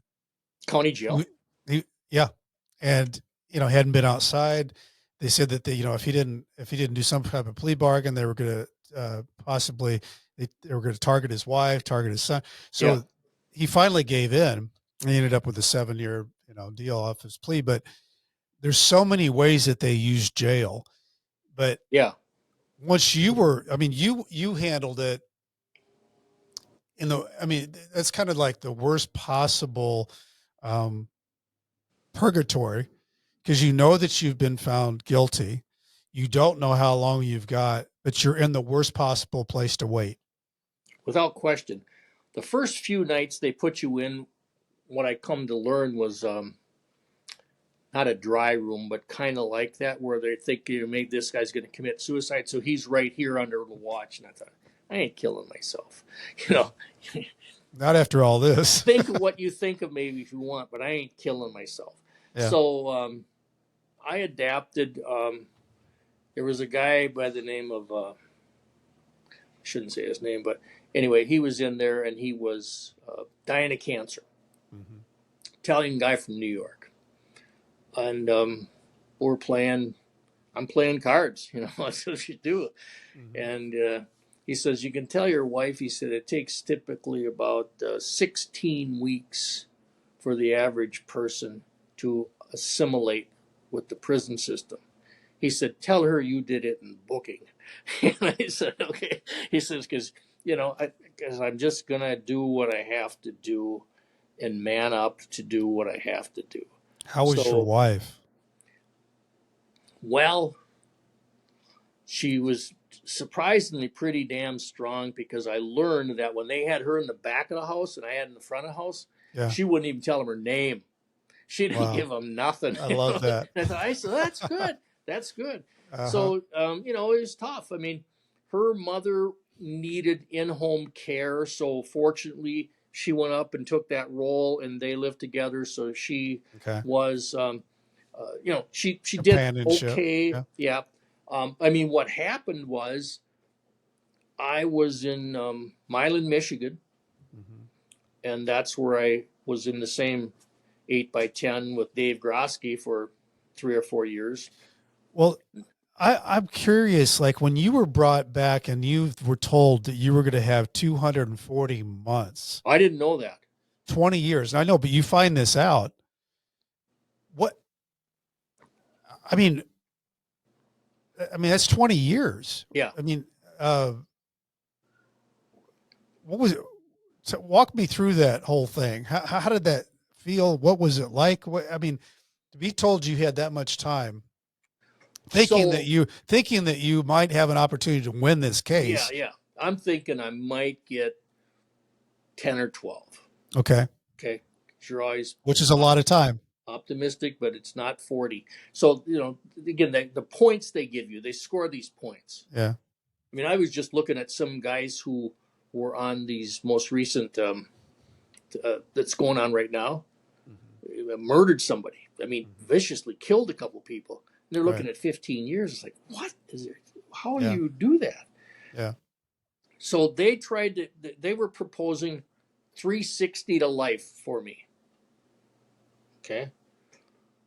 county he, jail. yeah, and hadn't been outside. They said that if he didn't do some type of plea bargain, they were going to possibly they were going to target his wife, target his son. Yeah, So he finally gave in. He ended up with a 7-year deal off his plea. But there's so many ways that they use jail. But yeah. once you were, I mean, you handled it I mean, that's kind of like the worst possible um, purgatory because you know that you've been found guilty. You don't know how long you've got, but you're in the worst possible place to wait. Without question. The first few nights they put you in, what I come to learn was not a dry room, but kind of like that, where they think maybe this guy's going to commit suicide, so he's right here under the watch. And I thought, I ain't killing myself. You know, Not after all this. think of what you think of maybe if you want, but I ain't killing myself. Yeah. So I adapted. There was a guy by the name of shouldn't say his name, but anyway, he was in there and he was dying of cancer. Mm-hmm. Italian guy from New York, and we're playing. I'm playing cards, that's what you do. Mm-hmm. And he says, you can tell your wife, he said, it takes typically about 16 weeks for the average person to assimilate with the prison system. He said, tell her you did it in booking. And I said, okay. He says, because, I'm just going to do what I have to do and man up to do what I have to do. How was your wife? Well, she was surprisingly pretty damn strong, because I learned that when they had her in the back of the house and I had in the front of the house, Yeah. she wouldn't even tell them her name. She didn't give them nothing. I love that. And I said, that's good. That's good. Uh-huh. So, it was tough. I mean, her mother needed in-home care. So fortunately, she went up and took that role, and they lived together. So she was, she did okay. Yeah. I mean, what happened was I was in Milan, Michigan, and that's where I was in the same 8x10 with Dave Grosky for 3 or 4 years. Well, I'm curious, like when you were brought back and you were told that you were going to have 240 months. I didn't know that. 20 years. I know, but you find this out. What? I mean, that's 20 years. Yeah. I mean, what was it? So walk me through that whole thing. How did that feel? What was it like? To be told you had that much time, thinking that you might have an opportunity to win this case. Yeah. I'm thinking I might get 10 or 12. Okay. You're always, which is a lot of time. Optimistic, but it's not 40. So, again, the points they give you, they score these points. Yeah. I mean, I was just looking at some guys who were on these most recent that's going on right now. Murdered somebody. I mean, viciously killed a couple people. And they're looking at 15 years. It's like, what is it? How do you do that? Yeah. So they were proposing 360 to life for me. Okay.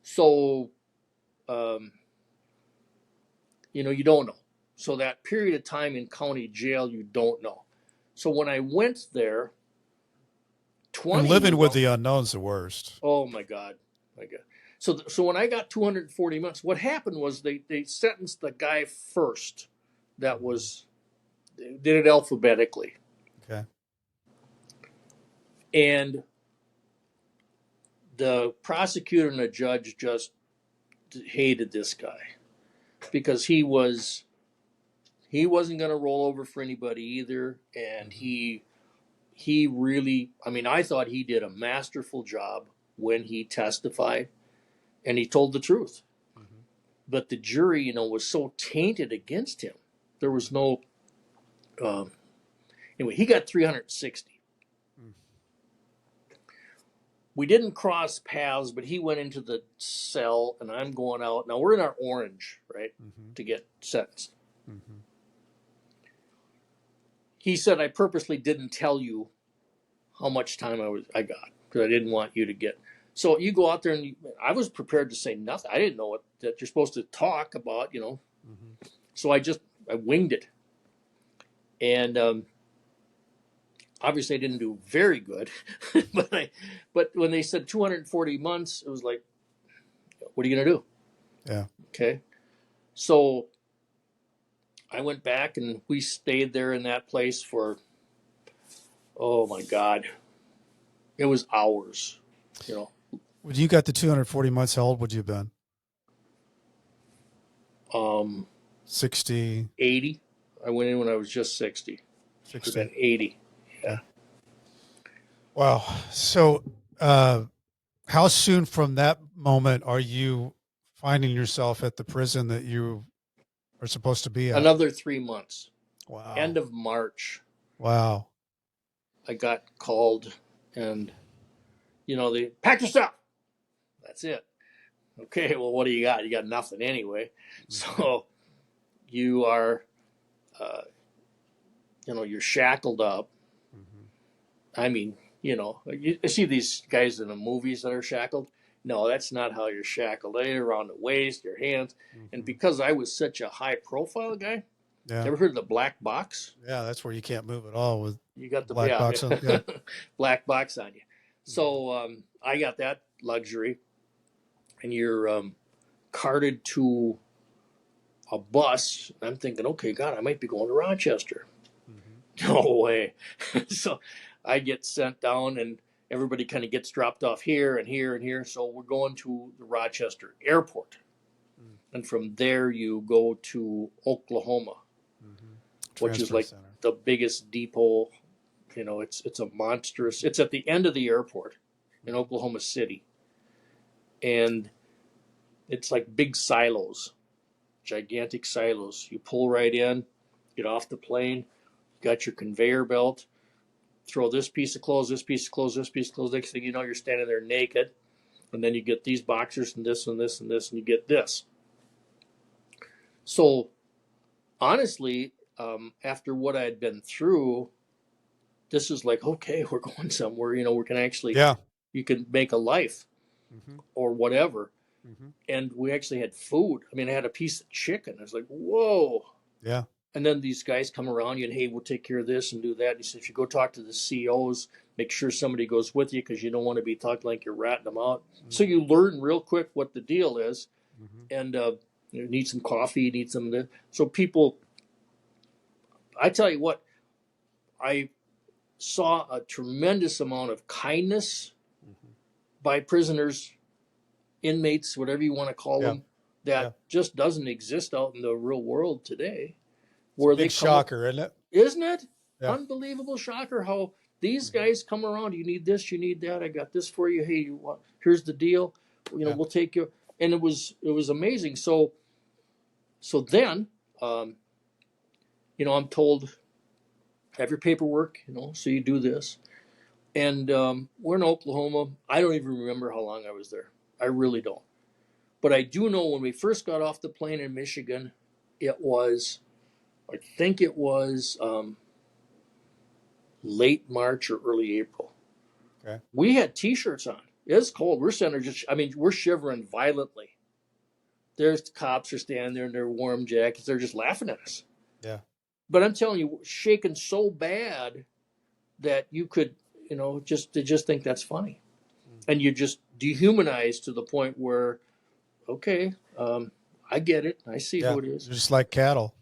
So, you don't know. So that period of time in county jail, you don't know. So when I went there, and living with the unknown's the worst. Oh my God. So when I got 240 months, what happened was they sentenced the guy first. They did it alphabetically. Okay. And the prosecutor and the judge just hated this guy because he wasn't going to roll over for anybody either. And he really, I thought he did a masterful job when he testified and he told the truth. But the jury, was so tainted against him. There was no, anyway, he got 360. We didn't cross paths, but he went into the cell and I'm going out. Now we're in our orange, right, to get sentenced. He said, I purposely didn't tell you how much time I got because I didn't want you to get. So you go out there and I was prepared to say nothing. I didn't know that you're supposed to talk about, So I winged it. And obviously I didn't do very good, but when they said 240 months, it was like, what are you going to do? Yeah. Okay. So I went back and we stayed there in that place for, oh my God, it was hours, When you got the 240 months, how old would you have been? 60. 80. I went in when I was just 60. 60. Then 80. Yeah. Wow. So, how soon from that moment are you finding yourself at the prison that you are supposed to be at? Another 3 months. Wow. End of March. Wow. I got called and, they pack your stuff. That's it. Okay, well, what do you got? You got nothing anyway. So you are, you're shackled up. I mean, you see these guys in the movies that are shackled. No, that's not how you're shackled. They're around the waist, your hands. And because I was such a high profile guy, Yeah. ever heard of the black box? Yeah, that's where you can't move at all with You got the black box on. Yeah. black box on you. So I got that luxury, and you're carted to a bus. I'm thinking, okay, God, I might be going to Rochester. No way. So I get sent down, and everybody kind of gets dropped off here and here and here. So we're going to the Rochester airport. And from there, you go to Oklahoma, which is Transfer like center. the biggest depot. It's a monstrous. It's at the end of the airport in Oklahoma City, and it's like big silos, gigantic silos. You pull right in, get off the plane, got your conveyor belt, throw this piece of clothes, this piece of clothes, this piece of clothes. Next thing you know, you're standing there naked, and then you get these boxers and this and this and this, and you get this. So honestly, after what I had been through, this is like, okay, we're going somewhere. We can actually, Yeah. you can make a life or whatever. And we actually had food. I mean, I had a piece of chicken. I was like, whoa. Yeah. And then these guys come around you and, hey, we'll take care of this and do that. And he says, if you go talk to the COs, make sure somebody goes with you because you don't want to be talking like you're ratting them out. So you learn real quick what the deal is. And you need some coffee, you need some. So people, I tell you what, I saw a tremendous amount of kindness by prisoners, inmates, whatever you want to call them, that just doesn't exist out in the real world today. Where Big shocker, isn't it? Isn't it? Yeah. Unbelievable shocker how these guys come around. You need this, you need that. I got this for you. Hey, here's the deal. We'll take you. And it was amazing. So then, I'm told, have your paperwork. So you do this. And we're in Oklahoma. I don't even remember how long I was there. I really don't. But I do know when we first got off the plane in Michigan, I think it was late March or early April. Okay. We had T-shirts on. It's cold. We're we're shivering violently. There's the cops are standing there in their warm jackets. They're just laughing at us. Yeah. But I'm telling you, shaking so bad that you could, just think that's funny. And you just dehumanize to the point where, okay, I get it. I see who it is. They're just like cattle.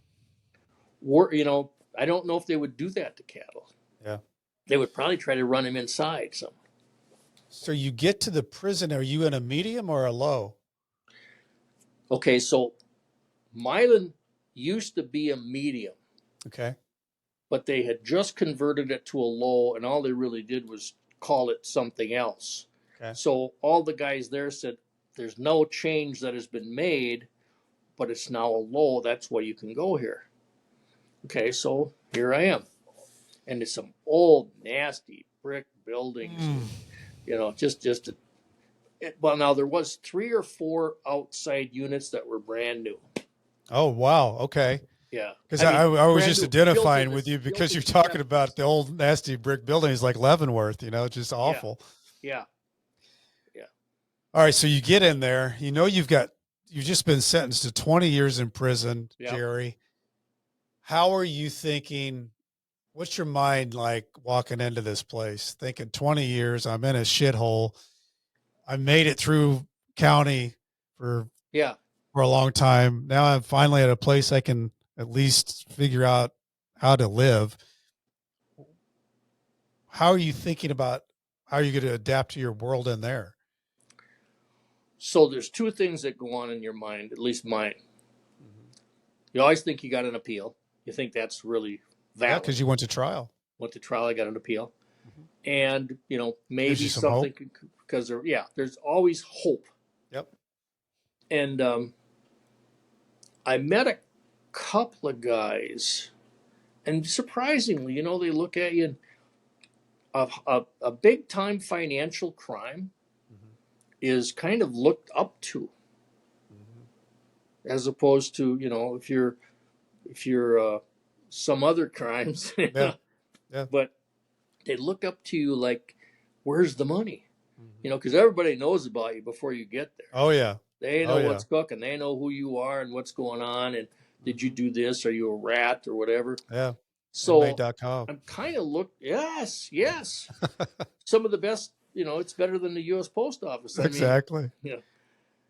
I don't know if they would do that to cattle. Yeah. They would probably try to run him inside somewhere. So you get to the prison. Are you in a medium or a low? Okay, so Milan used to be a medium. Okay. But they had just converted it to a low, and all they really did was call it something else. Okay. So all the guys there said, there's no change that has been made, but it's now a low. That's why you can go here. Okay, so here I am. And it's some old, nasty brick buildings. Well, now there was 3 or 4 outside units that were brand new. Oh, wow. Okay. Yeah. Because I was just identifying with you because you're talking about the old nasty brick buildings like Leavenworth, just awful. Yeah. All right. So you get in there, you've just been sentenced to 20 years in prison, Jerry. How are you thinking? What's your mind like walking into this place thinking 20 years, I'm in a shithole. I made it through county for a long time. Now I'm finally at a place I can at least figure out how to live. How are you thinking about how you're going to adapt to your world in there? So there's 2 things that go on in your mind, at least mine. You always think you got an appeal. You think that's really valid. Yeah, because you went to trial. I got an appeal. And, maybe something, because there's always hope. Yep. And I met a couple of guys, and surprisingly, they look at you, and a big time financial crime is kind of looked up to, as opposed to, if you're some other crimes, Yeah. Yeah. but they look up to you like, where's the money? Mhm. Because everybody knows about you before you get there. Oh yeah. They Oh know yeah. what's cooking. They know who you are and what's going on. And did you Hmm. do this? Are you a rat or whatever? Yeah. So Inmate.com. I'm kind of yes, yes. Some of the best, it's better than the U.S. Post Office. I mean, Exactly. yeah.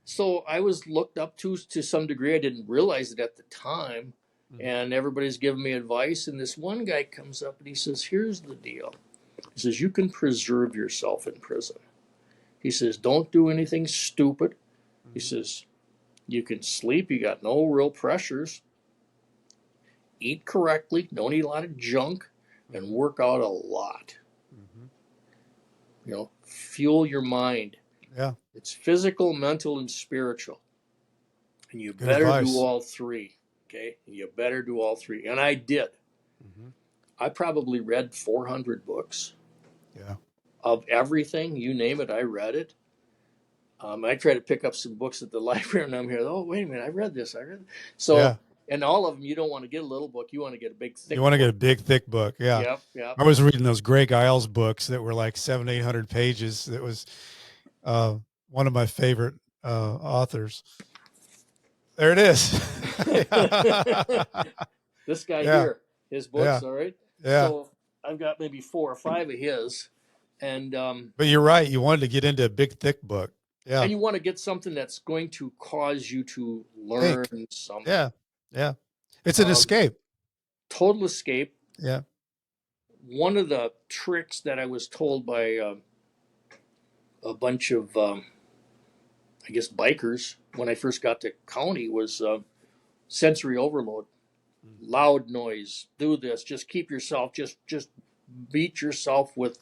So I was looked up to some degree. I didn't realize it at the time. Hmm. And everybody's giving me advice. And this one guy comes up and he says, here's the deal. He says, you can preserve yourself in prison. He says, don't do anything stupid. He Hmm. says, you can sleep. You got no real pressures. Eat correctly. Don't eat a lot of junk. And Hmm. work out a lot. Hmm. Fuel your mind. Yeah. It's physical, mental, and spiritual. And you Good better do advice. all three. Okay? You better do all three. And I did. Hmm. I probably read 400 books Yeah. of everything. You name it, I read it. I try to pick up some books at the library, and I'm here. Oh, wait a minute! I read this. I read. So, Yeah. and all of them, you don't want to get a little book. You want to get a big, You thick want to get book. a big, thick book. Yeah. Yep, yep. I was reading those Greg Iles books that were like 700, 800 pages. That was uh, one of my favorite authors. There it is. This guy Yeah. here, his books. Yeah. All right. Yeah. So I've got maybe 4 or 5 of his, and But you're right. You wanted to get into a big, thick book. Yeah. you want to get something that's going to cause you to learn Think. something. Yeah. Yeah. It's an Um, escape. Total escape. Yeah. One of the tricks that I was told by a bunch of, I guess, bikers when I first got to county was sensory overload, Mhm. loud noise. Do this. Just keep yourself. Just beat yourself with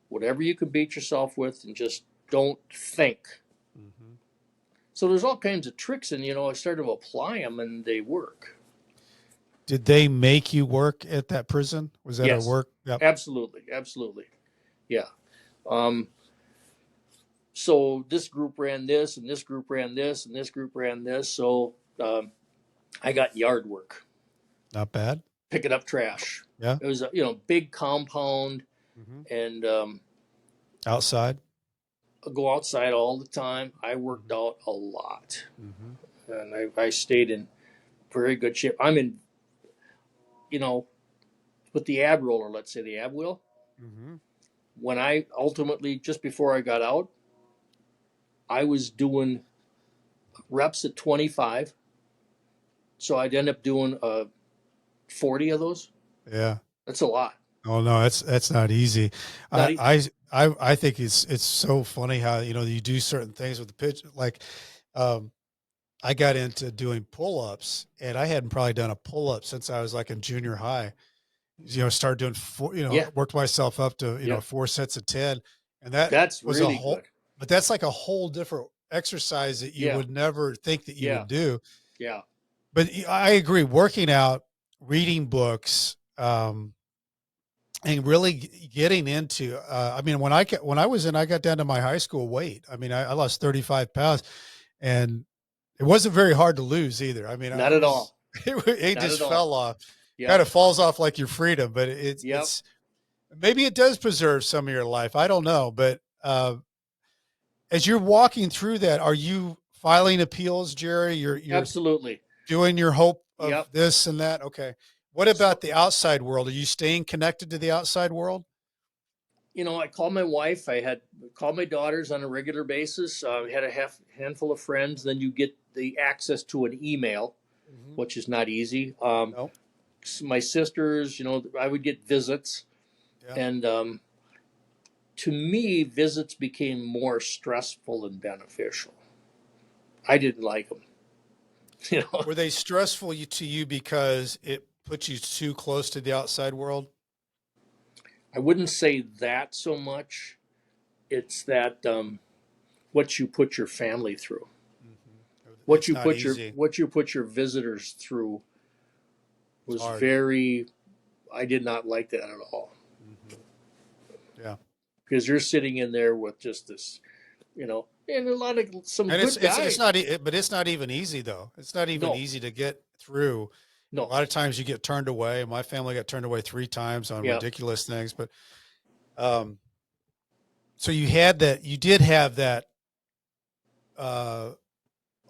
whatever you can beat yourself with, and just don't think. Mhm. So there's all kinds of tricks, and I started to apply them, and they work. Did they make you work at that prison? Was that a Yes, work? Yep. absolutely, absolutely, yeah. Um, so this group ran this, and this group ran this, and this group ran this. So I got yard work, Not bad. picking up trash. Yeah. It was a big compound, Hmm. and Outside. I go outside all the time. I worked Hmm. out a lot, Hmm. and I stayed in very good shape. I'm in, you know, with the ab roller, let's say the ab wheel. Hmm. When I ultimately, just before I got out, I was doing reps at 25. So I'd end up doing 40 of those. Yeah. That's a lot. Oh no, that's not easy. Not I I think it's so funny how you do certain things with the pitch. Like, um, I got into doing pull ups, and I hadn't probably done a pull up since I was like in junior high. Started doing four. Yeah. Worked myself up to Yep. 4 sets of 10, and that That's was a really whole. good. But that's like a whole different exercise that you Yeah. would never think that you Yeah. would do. Yeah. But I agree, working out, reading books, and really getting into. I mean, when I was in, I got down to my high school weight. I mean, I lost 35 pounds, and it wasn't very hard to lose either. I mean, Not it at was. all. It Not just at all. fell off. Kind Yep. of falls off like your freedom, but Yep. it's maybe it does preserve some of your life. I don't know, but as you're walking through that, are you filing appeals, Jerry? You're Absolutely. doing your hope of Yep. this and that. Okay. What about So, the outside world? Are you staying connected to the outside world? I called my wife. I had called my daughters on a regular basis. I had a handful of friends. Then you get the access to an email, Hmm. which is not easy. No. My sisters, I would get visits. Yeah. And to me, visits became more stressful than beneficial. I didn't like them. You know, Were they stressful to you because it puts you too close to the outside world? I wouldn't say that so much. It's that what you put your family through, Hmm. It's not easy. what you put your visitors through It's was hard. very. I did not like that at all Hmm. Yeah. because you're sitting in there with just this, and a lot of some And good it's guys. not, but it's not even easy though. It's not even No, easy to get through. A No. lot of times you get turned away. My family got turned away 3 times on Yeah. ridiculous things, but um, so you did have that uh,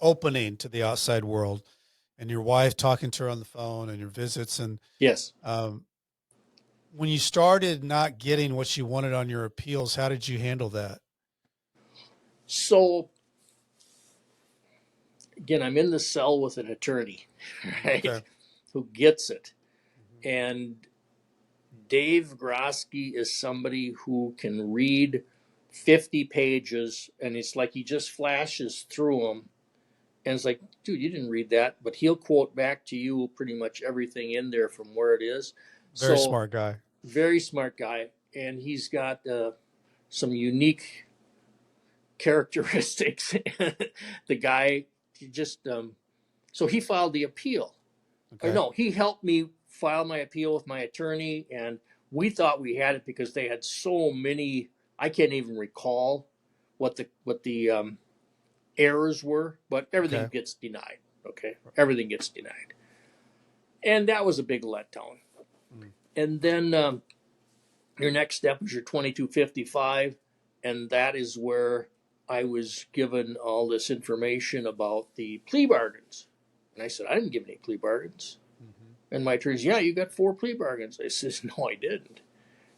opening to the outside world, and your wife talking to her on the phone, and your visits, and Yes. um, when you started not getting what you wanted on your appeals, how did you handle that? So again, I'm in the cell with an attorney, right? Okay. Who gets it. Mhm. And Dave Grosky is somebody who can read 50 pages and it's like he just flashes through them. And it's like, dude, you didn't read that. But he'll quote back to you pretty much everything in there from where it is. Very So, smart guy. very smart guy. And he's got some unique characteristics. The guy just, so he filed the appeal. Or Okay. no, he helped me file my appeal with my attorney, and we thought we had it because they had so many. I can't even recall what the errors were, but everything Okay. gets denied. Okay, everything gets denied, and that was a big letdown. Mm. And then your next step was your 2255, and that is where I was given all this information about the plea bargains, and I said I didn't give any plea bargains. Mm-hmm. And my attorney says, yeah, you got 4 plea bargains. I says, no, I didn't.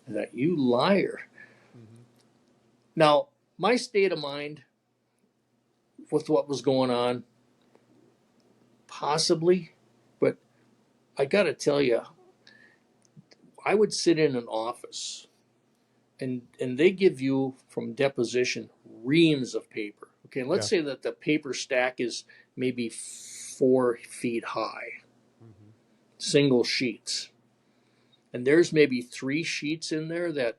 I thought, you liar. Mm-hmm. Now, my state of mind with what was going on, possibly, but I got to tell you, I would sit in an office and they give you from deposition reams of paper. Okay, and let's Yeah. say that the paper stack is maybe 4 feet high, Mm-hmm. single sheets. And there's maybe 3 sheets in there that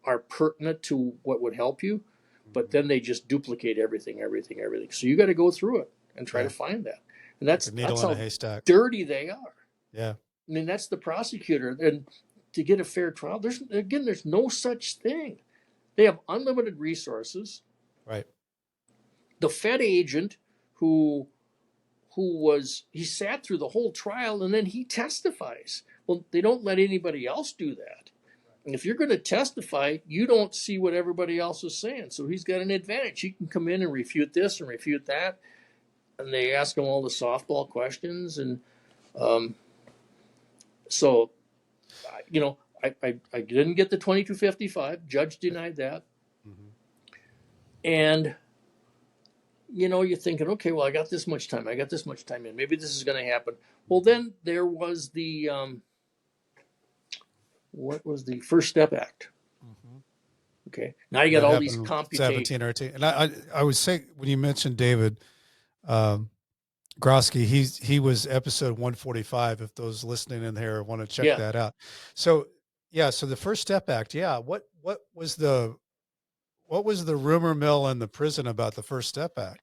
are pertinent to what would help you, but Mm-hmm. then they just duplicate everything, everything, everything. So you got to go through it and try to Yeah. find that. And Like a that's needle in a how haystack. dirty they are. Yeah. I mean, that's the prosecutor. And to get a fair trial, there's no such thing. They have unlimited resources. Right. The Fed agent who he sat through the whole trial and then he testifies. Well, they don't let anybody else do that. And if you're going to testify, you don't see what everybody else is saying. So he's got an advantage. He can come in and refute this and refute that. And they ask him all the softball questions. And um, so, I didn't get the 2255. Judge denied that. Mm-hmm. And, you're thinking, okay, well, I got this much time. I got this much time in. Maybe this is going to happen. Well, then there was what was the First Step Act? Mm-hmm. Okay. Now you got That all these happened in computations. 17 or 18. And I would say when you mentioned David um, Grosky, he was episode 145. If those listening in here want to check Yeah. that out. So yeah, so the First Step Act. Yeah, what was the rumor mill in the prison about the First Step Act?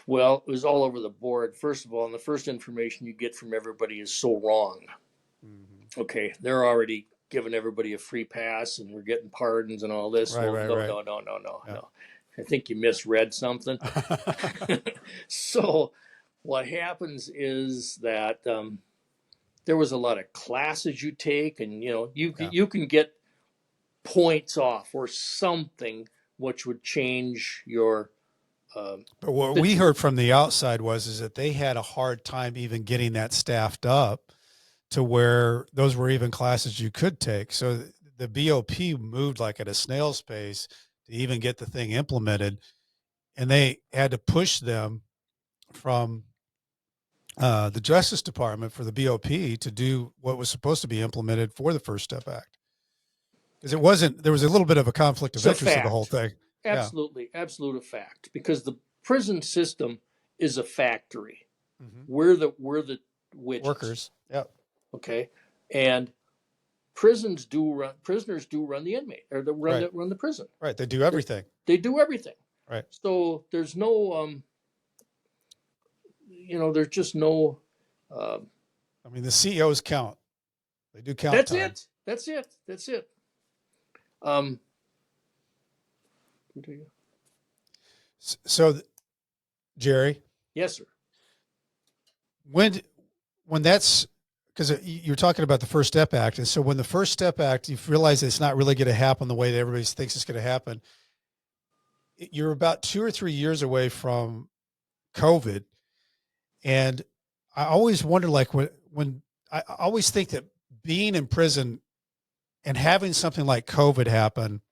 Well, it was all over the board. First of all, and the first information you get from everybody is so wrong. Mm-hmm. Okay, they're already giving everybody a free pass, and we're getting pardons and all this. Right, Well, right, no, right. no, no, no, no, Yeah. no. I think you misread something. So, what happens is that there was a lot of classes you take, and Yeah. you can get points off or something, which would change your. But what The, we heard from the outside is that they had a hard time even getting that staffed up to where those were even classes you could take. So the BOP moved like at a snail's pace to even get the thing implemented, and they had to push them from the Justice Department for the BOP to do what was supposed to be implemented for the First Step Act. Because it wasn't, there was a little bit of a conflict of it's a interest of the whole fact. thing. Yeah. Absolutely, absolute a fact. Because the prison system is a factory. Mm-hmm. We're the widgets. Workers. Yep. Okay, and prisoners do run the inmate or Right. run the prison. Right. They do everything. They do everything. Right. So there's no there's just no. I mean, the CEOs count. They do count That's time. it. That's it. That's it. Um, So, Jerry, yes, sir. when when that's because you're talking about the First Step Act, and so when the First Step Act, you realize it's not really going to happen the way that everybody thinks it's going to happen. You're about 2 or 3 years away from COVID, and I always wonder, like when I always think that being in prison and having something like COVID happen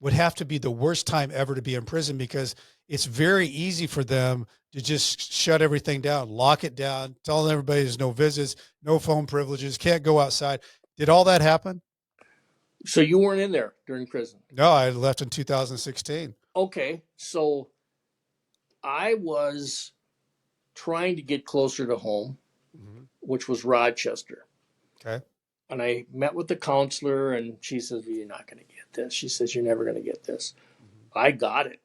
would have to be the worst time ever to be in prison because it's very easy for them to just shut everything down, lock it down, telling everybody there's no visits, no phone privileges, can't go outside. Did all that happen? So you weren't in there during prison. No, I left in 2016. Okay, so I was trying to get closer to home, Mm-hmm. which was Rochester. Okay. And I met with the counselor, and she says, well, "You're not going to get this." She says, "You're never going to get this." Mm-hmm. I got it.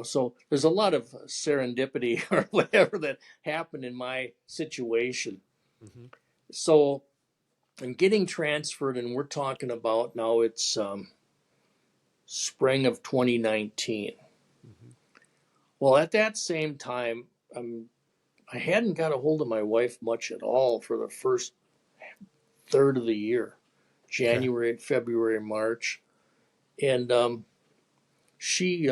So there's a lot of serendipity or whatever that happened in my situation. Mm-hmm. So I'm getting transferred, and we're talking about now it's spring of 2019. Mm-hmm. Well, at that same time, I hadn't got a hold of my wife much at all for the first third of the year, Okay. January, February, March. And she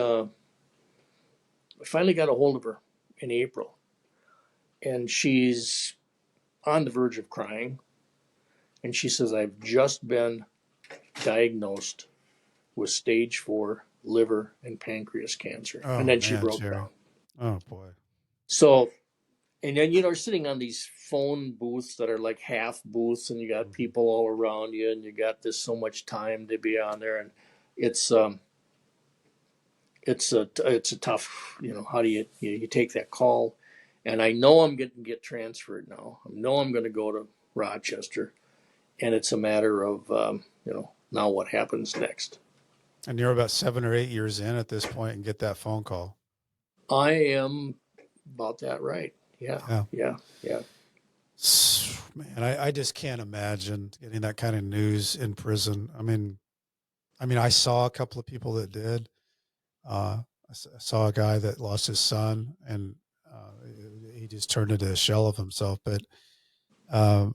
finally got a hold of her in April. And she's on the verge of crying. And she says, "I've just been diagnosed with stage 4 liver and pancreas cancer." And Oh then she man, broke Jerry. down. Oh boy. So, and then, sitting on these phone booths that are like half booths, and you got Mm-hmm. people all around you, and you got this so much time to be on there. And it's, it's a tough, how do you take that call? And I know I'm going to get transferred now. I know I'm going to go to Rochester, and it's a matter of, now what happens next. And you're about 7 or 8 years in at this point and get that phone call. I am about that right. Yeah, Yeah. yeah, yeah. Man, I just can't imagine getting that kind of news in prison. I mean, I saw a couple of people that did. I saw a guy that lost his son, and he just turned into a shell of himself. But uh,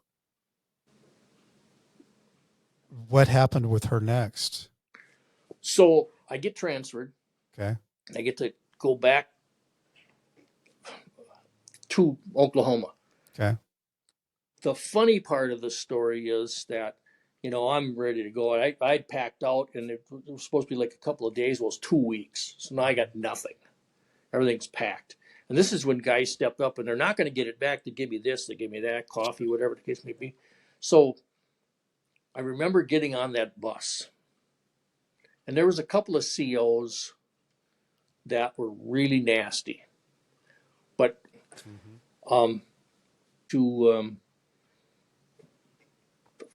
what happened with her next? So I get transferred. Okay. I get to go back to Oklahoma. Okay. The funny part of the story is that, I'm ready to go. I'd packed out, and it was supposed to be like a couple of days. Well, it's 2 weeks. So now I got nothing. Everything's packed. And this is when guys stepped up, and they're not going to get it back. They give me this, they give me that, coffee, whatever the case may be. So I remember getting on that bus, and there was a couple of COs that were really nasty. But Mm-hmm. to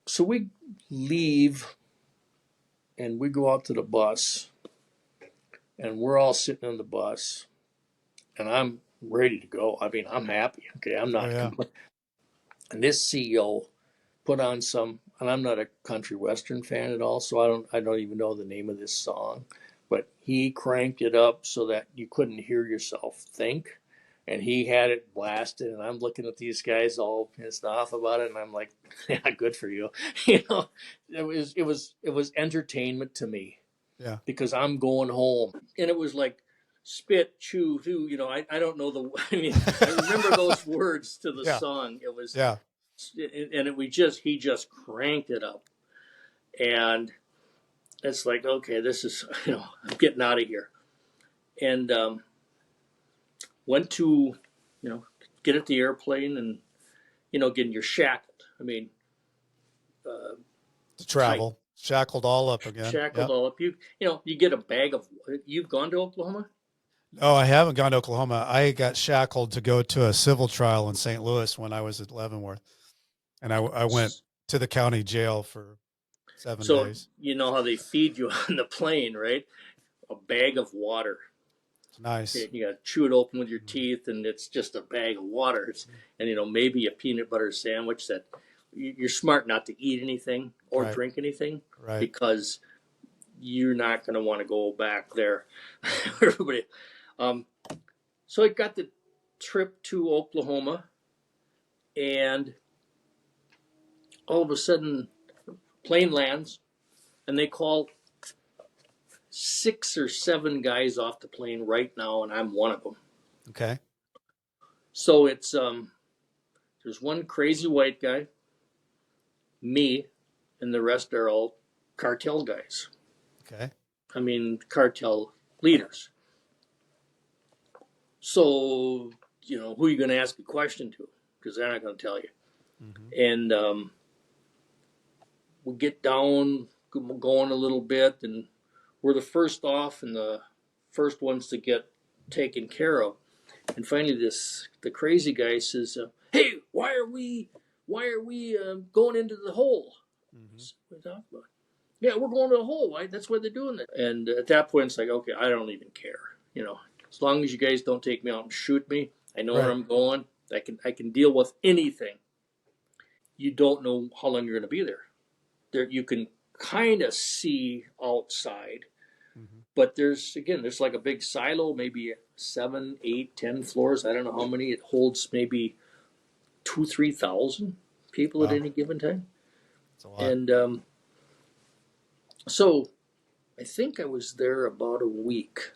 so we leave, and we go out to the bus, and we're all sitting on the bus, and I'm ready to go. I mean, I'm happy. Okay, I'm Oh not. yeah. And this CEO put on some, and I'm not a country western fan at all, so I don't even know the name of this song, but he cranked it up so that you couldn't hear yourself think, and he had it blasted, and I'm looking at these guys all pissed off about it, and I'm like, yeah, good for you. It was entertainment to me Yeah. because I'm going home, and it was like spit, chew, chew. I don't know the. I mean, I remember those words to the Yeah. song. It was, Yeah. and he just cranked it up, and it's like, okay, this is, I'm getting out of here, and went to, get at the airplane, and getting your shackled. I mean, To tight, travel, shackled all up again. shackled Yep. all up. You get a bag of. You've gone to Oklahoma? No, I haven't gone to Oklahoma. I got shackled to go to a civil trial in St. Louis when I was at Leavenworth, and I went to the county jail for 7 So days. you know how they feed you on the plane, right? A bag of water. It's nice. You got to chew it open with your Mhm. teeth, and it's just a bag of water. And maybe a peanut butter sandwich that you're smart not to eat anything or Right. drink anything Right. because you're not going to want to go back there. Everybody. So I got the trip to Oklahoma, and all of a sudden, plane lands, and they call 6 or 7 guys off the plane right now, and I'm one of them. Okay. So it's there's one crazy white guy, me, and the rest are all cartel guys. Okay. I mean, cartel leaders. So, who are you going to ask a question to? Because they're not going to tell you. Mm-hmm. And we get down, going a little bit, and we're the first off and the first ones to get taken care of. And finally, the crazy guy says, "Hey, why are we going into the hole?" Mm-hmm. What are you talking about? Yeah, we're going to the hole. Why? That's why they're doing it. And at that point, it's like, okay, I don't even care. As long as you guys don't take me out and shoot me, I know where I'm going. I can deal with anything. You don't know how long you're going to be there. You can kind of see outside, but there's like a big silo, maybe 7, 8, 10 floors. I don't know how many. It holds maybe 2,000-3,000 people at any given time. That's a lot. And so I think I was there about a week.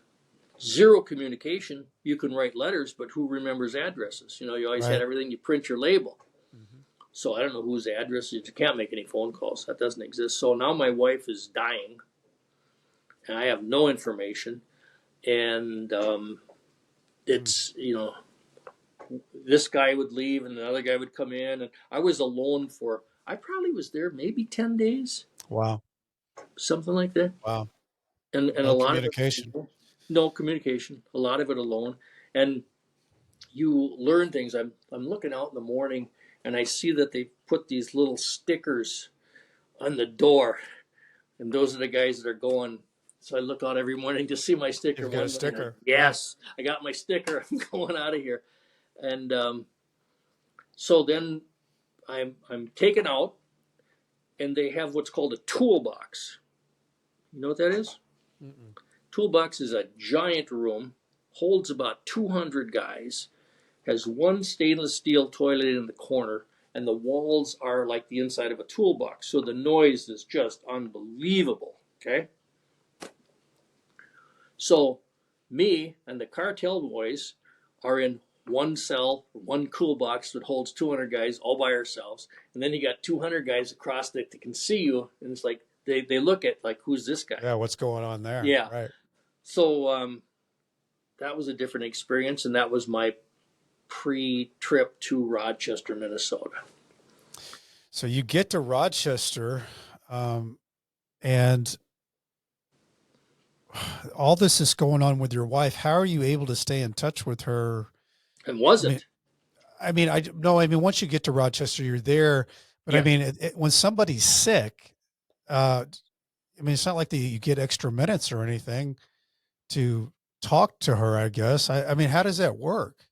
Zero communication. You can write letters, but who remembers addresses? You always had everything. You print your label. Mm-hmm. So I don't know whose address. You can't make any phone calls. That doesn't exist. So now my wife is dying, and I have no information. And it's, this guy would leave, and another guy would come in, and I was alone I probably was there maybe 10 days. Wow. Something like that. Wow. And No a lot communication. of it, no communication. A lot of it alone. And you learn things. I'm looking out in the morning, and I see that they put these little stickers on the door, and those are the guys that are going. So I look out every morning to see my sticker. You've got a sticker. Yes, I got my sticker. I'm going out of here. And so then I'm taken out, and they have what's called a toolbox. You know what that is? Mm-mm. Toolbox is a giant room, holds about 200 guys, has one stainless steel toilet in the corner, and the walls are like the inside of a toolbox. So the noise is just unbelievable. Okay? So me and the cartel boys are in one cell, one cool box that holds 200 guys all by ourselves. And then you got 200 guys across that can see you. And it's like, they look at like, who's this guy? Yeah. What's going on there? Yeah. Right. So that was a different experience. And that was my pre-trip to Rochester, Minnesota. So you get to Rochester, and all this is going on with your wife. How are you able to stay in touch with her? And wasn't. I mean, once you get to Rochester, you're there. But I mean, when somebody's sick, it's not like you get extra minutes or anything to talk to her, I guess. I mean, how does that work?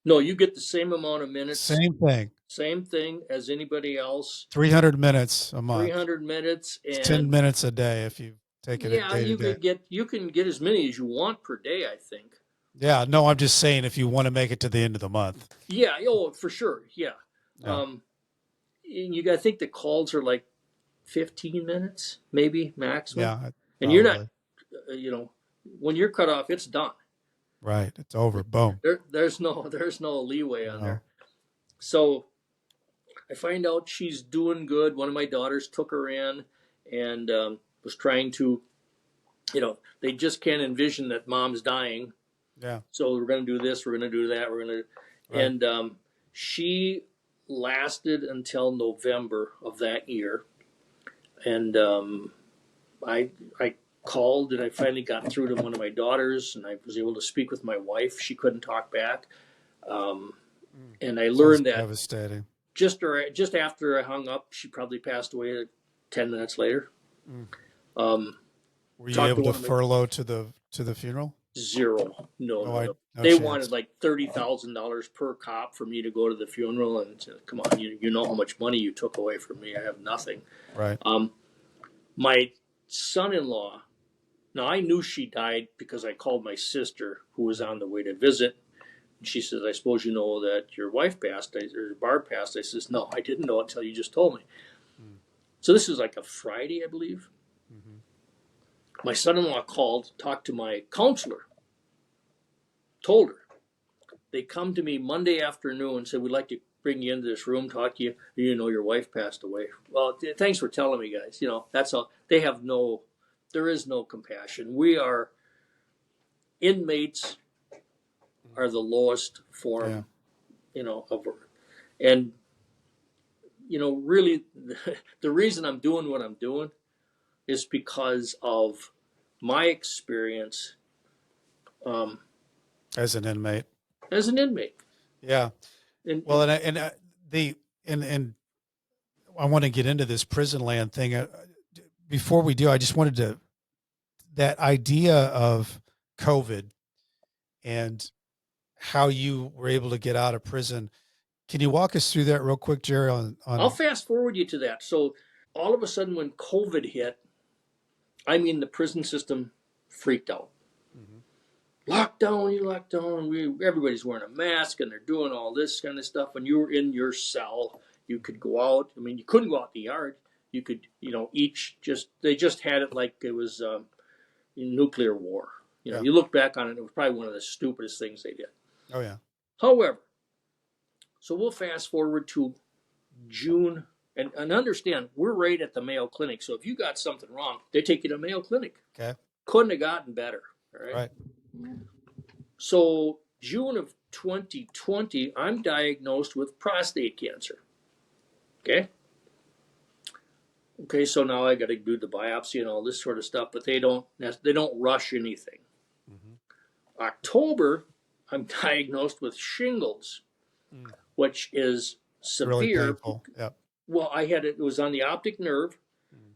No, you get the same amount of minutes. Same thing as anybody else. 300 minutes a month. 300 minutes. And 10 minutes a day if you take it day to day. You can get as many as you want per day, I think. Yeah, no, I'm just saying if you want to make it to the end of the month. Yeah, for sure. Yeah. And you got to think the calls are like 15 minutes, maybe maximum. Yeah. And you're not, when you're cut off, it's done. Right. It's over. Boom. There's no leeway on there. So I find out she's doing good. One of my daughters took her in and was trying to, they just can't envision that mom's dying. Yeah. So we're going to do this. We're going to do that. And she lasted until November of that year. And I called and I finally got through to one of my daughters and I was able to speak with my wife. She couldn't talk back. And I learned that devastating. Just after I hung up, she probably passed away 10 minutes later. Were you able to furlough to the funeral? Zero. No. They wanted like $30,000 per cop for me to go to the funeral, and said, come on, you know how much money you took away from me. I have nothing. Right. My son-in-law. Now I knew she died because I called my sister, who was on the way to visit. She says, I suppose you know that your wife passed, or Barb passed. I says, no, I didn't know until you just told me. Mm. So this was like a Friday, I believe. Mm-hmm. My son-in-law called, talked to my counselor, told her. They come to me Monday afternoon and said, we'd like to bring you into this room, talk to you. You know, your wife passed away. Well, thanks for telling me, guys. You know, that's all. They have no, there is no compassion. We are, inmates are the lowest form, Yeah. you know, of, and, you know, really the reason I'm doing what I'm doing is because of my experience As an inmate. as an inmate. Yeah. Well, and I want to get into this prison land thing. Before we do, I just wanted to, that idea of COVID and how you were able to get out of prison. Can you walk us through that real quick, Jerry? I'll fast forward you to that. So all of a sudden when COVID hit, I mean, the prison system freaked out. Mhm. Lockdown. Everybody's wearing a mask and they're doing all this kind of stuff. When you were in your cell, you could go out. I mean, you couldn't go out in the yard. You could, you know, they just had it like it was nuclear war. You know, Yeah. you look back on it, it was probably one of the stupidest things they did. Oh yeah. However, so we'll fast forward to June and understand we're right at the Mayo Clinic. So if you got something wrong, they take you to Mayo Clinic. Okay. Couldn't have gotten better. All right. Right. So June of 2020, I'm diagnosed with prostate cancer. Okay. Okay. So now I got to do the biopsy and all this sort of stuff, but they don't rush anything. Mm-hmm. October, I'm diagnosed with shingles, which is severe. Really painful. Yep. Well, it was on the optic nerve.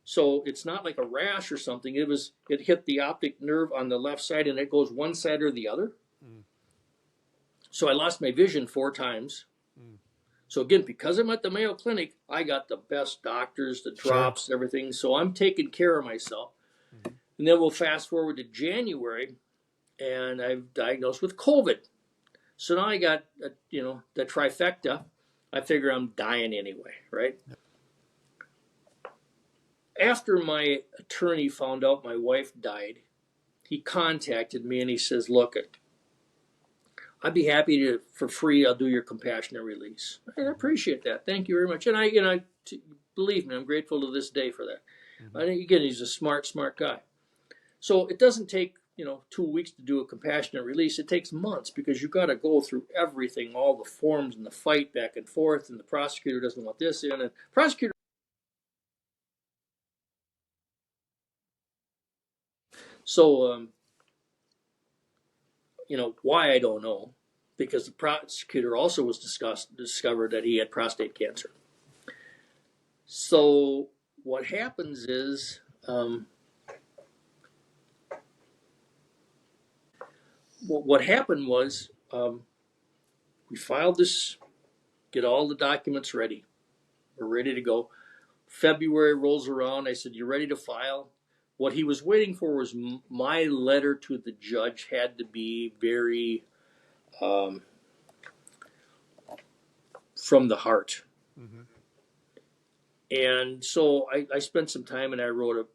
So it's not like a rash or something. It hit the optic nerve on the left side and it goes one side or the other. Mm. So I lost my vision 4 times. Mm. So again, because I'm at the Mayo Clinic, I got the best doctors, the drops, sure, everything. So I'm taking care of myself. Mm-hmm. And then we'll fast forward to January and I'm diagnosed with COVID. So now I got, the trifecta. I figure I'm dying anyway, right? Yep. After my attorney found out my wife died, he contacted me and he says, look, I'd be happy to, for free, I'll do your compassionate release. I appreciate that. Thank you very much. And believe me, I'm grateful to this day for that. Mm-hmm. And again, he's a smart guy. So it doesn't take, 2 weeks to do a compassionate release. It takes months because you've got to go through everything, all the forms and the fight back and forth, and the prosecutor doesn't want this in, and the prosecutor. So, why I don't know, because the prosecutor also was discovered that he had prostate cancer. So what happens is, what happened was, we filed this, get all the documents ready. We're ready to go. February rolls around. I said, you ready to file? What he was waiting for was my letter to the judge had to be very from the heart. Mm-hmm. And so I spent some time and I wrote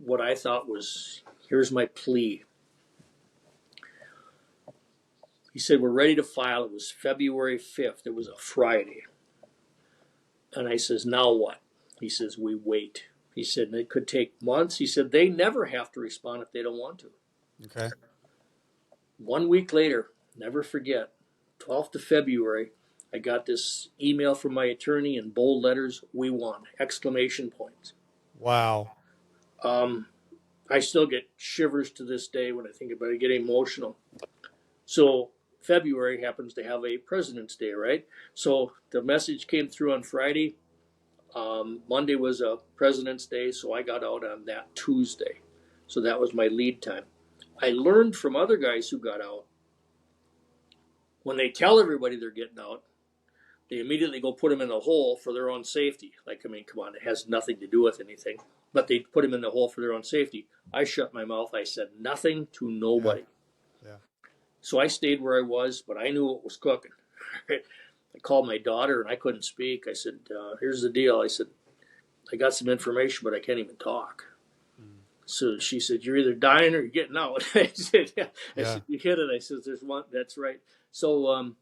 what I thought was, here's my plea. He said, we're ready to file. It was February 5th. It was a Friday. And I says, now what? He says, we wait. He said, it could take months. He said, they never have to respond if they don't want to. Okay. 1 week later, never forget, 12th of February, I got this email from my attorney in bold letters, we won, exclamation points. Wow. I still get shivers to this day when I think about it. I get emotional. So February happens to have a President's Day, right? So the message came through on Friday. Monday was a President's Day, so I got out on that Tuesday. So that was my lead time. I learned from other guys who got out, when they tell everybody they're getting out, they immediately go put them in the hole for their own safety. Like, I mean, come on, it has nothing to do with anything. But they put them in the hole for their own safety. I shut my mouth. I said nothing to nobody. Yeah. So I stayed where I was, but I knew what was cooking. I called my daughter and I couldn't speak. I said, here's the deal. I said, I got some information, but I can't even talk. Mm. So she said, you're either dying or you're getting out. I said, yeah. I Yeah. said, you hit it. I said, there's one. That's right. So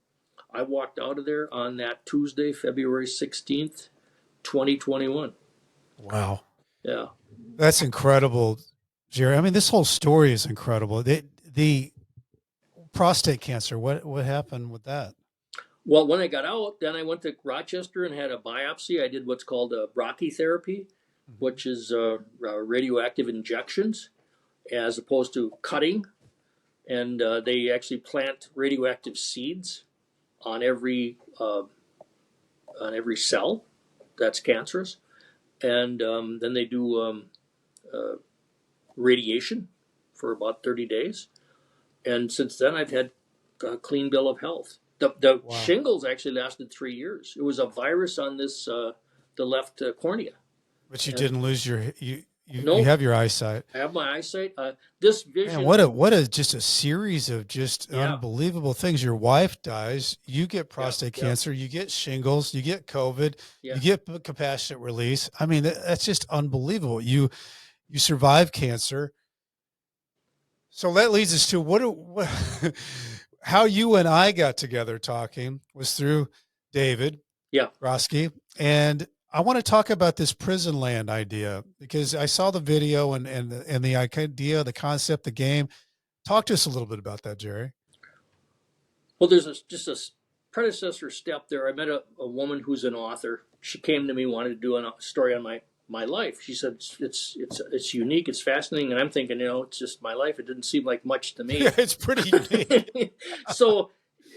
I walked out of there on that Tuesday, February 16th, 2021. Wow. Yeah. That's incredible, Jerry. I mean, this whole story is incredible. The prostate cancer, what happened with that? Well, when I got out, then I went to Rochester and had a biopsy. I did what's called a brachytherapy, Mhm. which is radioactive injections as opposed to cutting. And they actually plant radioactive seeds on every cell that's cancerous, and then they do uh, radiation for about 30 days. And since then, I've had a clean bill of health. The Wow. shingles actually lasted 3 years. It was a virus on this the left cornea. But you And didn't lose you no, have your eyesight. I have my eyesight. This Man, vision, what a just a series of just yeah, unbelievable things. Your wife dies, you get yeah, prostate yeah, cancer, you get shingles, you get COVID, yeah. you get compassionate release. I mean, that's just unbelievable. You survive cancer. So that leads us to what how you and I got together talking was through David Yeah. Roski. And I want to talk about this prison land idea because I saw the video and the idea, the concept, the game. Talk to us a little bit about that, Jerry. Well, there's just a predecessor step there. I met a woman who's an author. She came to me, wanted to do a story on my life. She said it's unique, it's fascinating, and I'm thinking, it's just my life. It didn't seem like much to me. It's pretty unique. So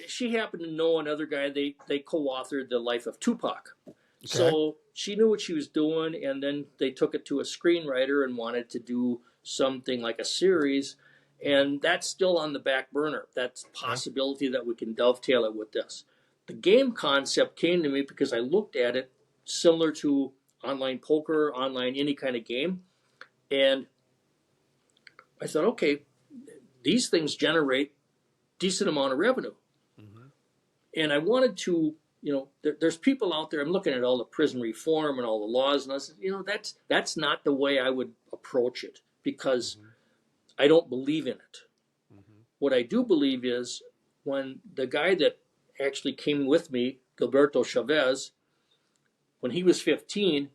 she happened to know another guy. They co-authored the life of Tupac. Okay. So she knew what she was doing, and then they took it to a screenwriter and wanted to do something like a series, and that's still on the back burner. That's a Okay. possibility that we can dovetail it with this. The game concept came to me because I looked at it similar to online poker, online any kind of game, and I thought, okay, these things generate decent amount of revenue, Mhm. and I wanted to. There's people out there. I'm looking at all the prison reform and all the laws, and I said, that's not the way I would approach it because Mhm. I don't believe in it. Mhm. What I do believe is when the guy that actually came with me, Gilberto Chavez, when he was 15,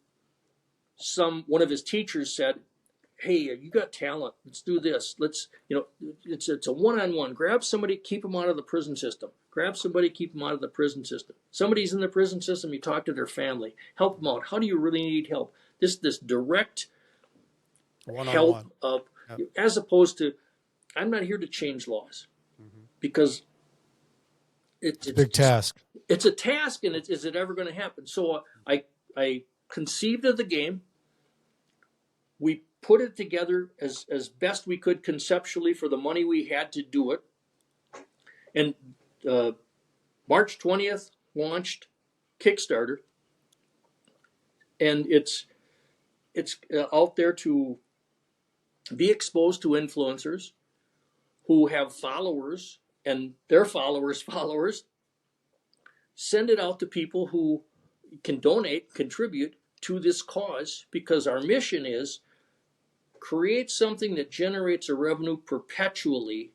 one of his teachers said, "Hey, you got talent. Let's do this. It's a one-on-one. Grab somebody, keep them out of the prison system. Grab somebody, keep them out of the prison system. Somebody's in the prison system. You talk to their family, help them out. How do you really need help? This direct One on help one. of, Yep. as opposed to, I'm not here to change laws Mhm. because It's a big it's task. it's a task, and is it ever going to happen? So I conceived of the game. We put it together as best we could conceptually for the money we had to do it. And uh, March 20th launched Kickstarter, and it's out there to be exposed to influencers who have followers and their followers. Send it out to people who can donate, contribute to this cause, because our mission is create something that generates a revenue perpetually,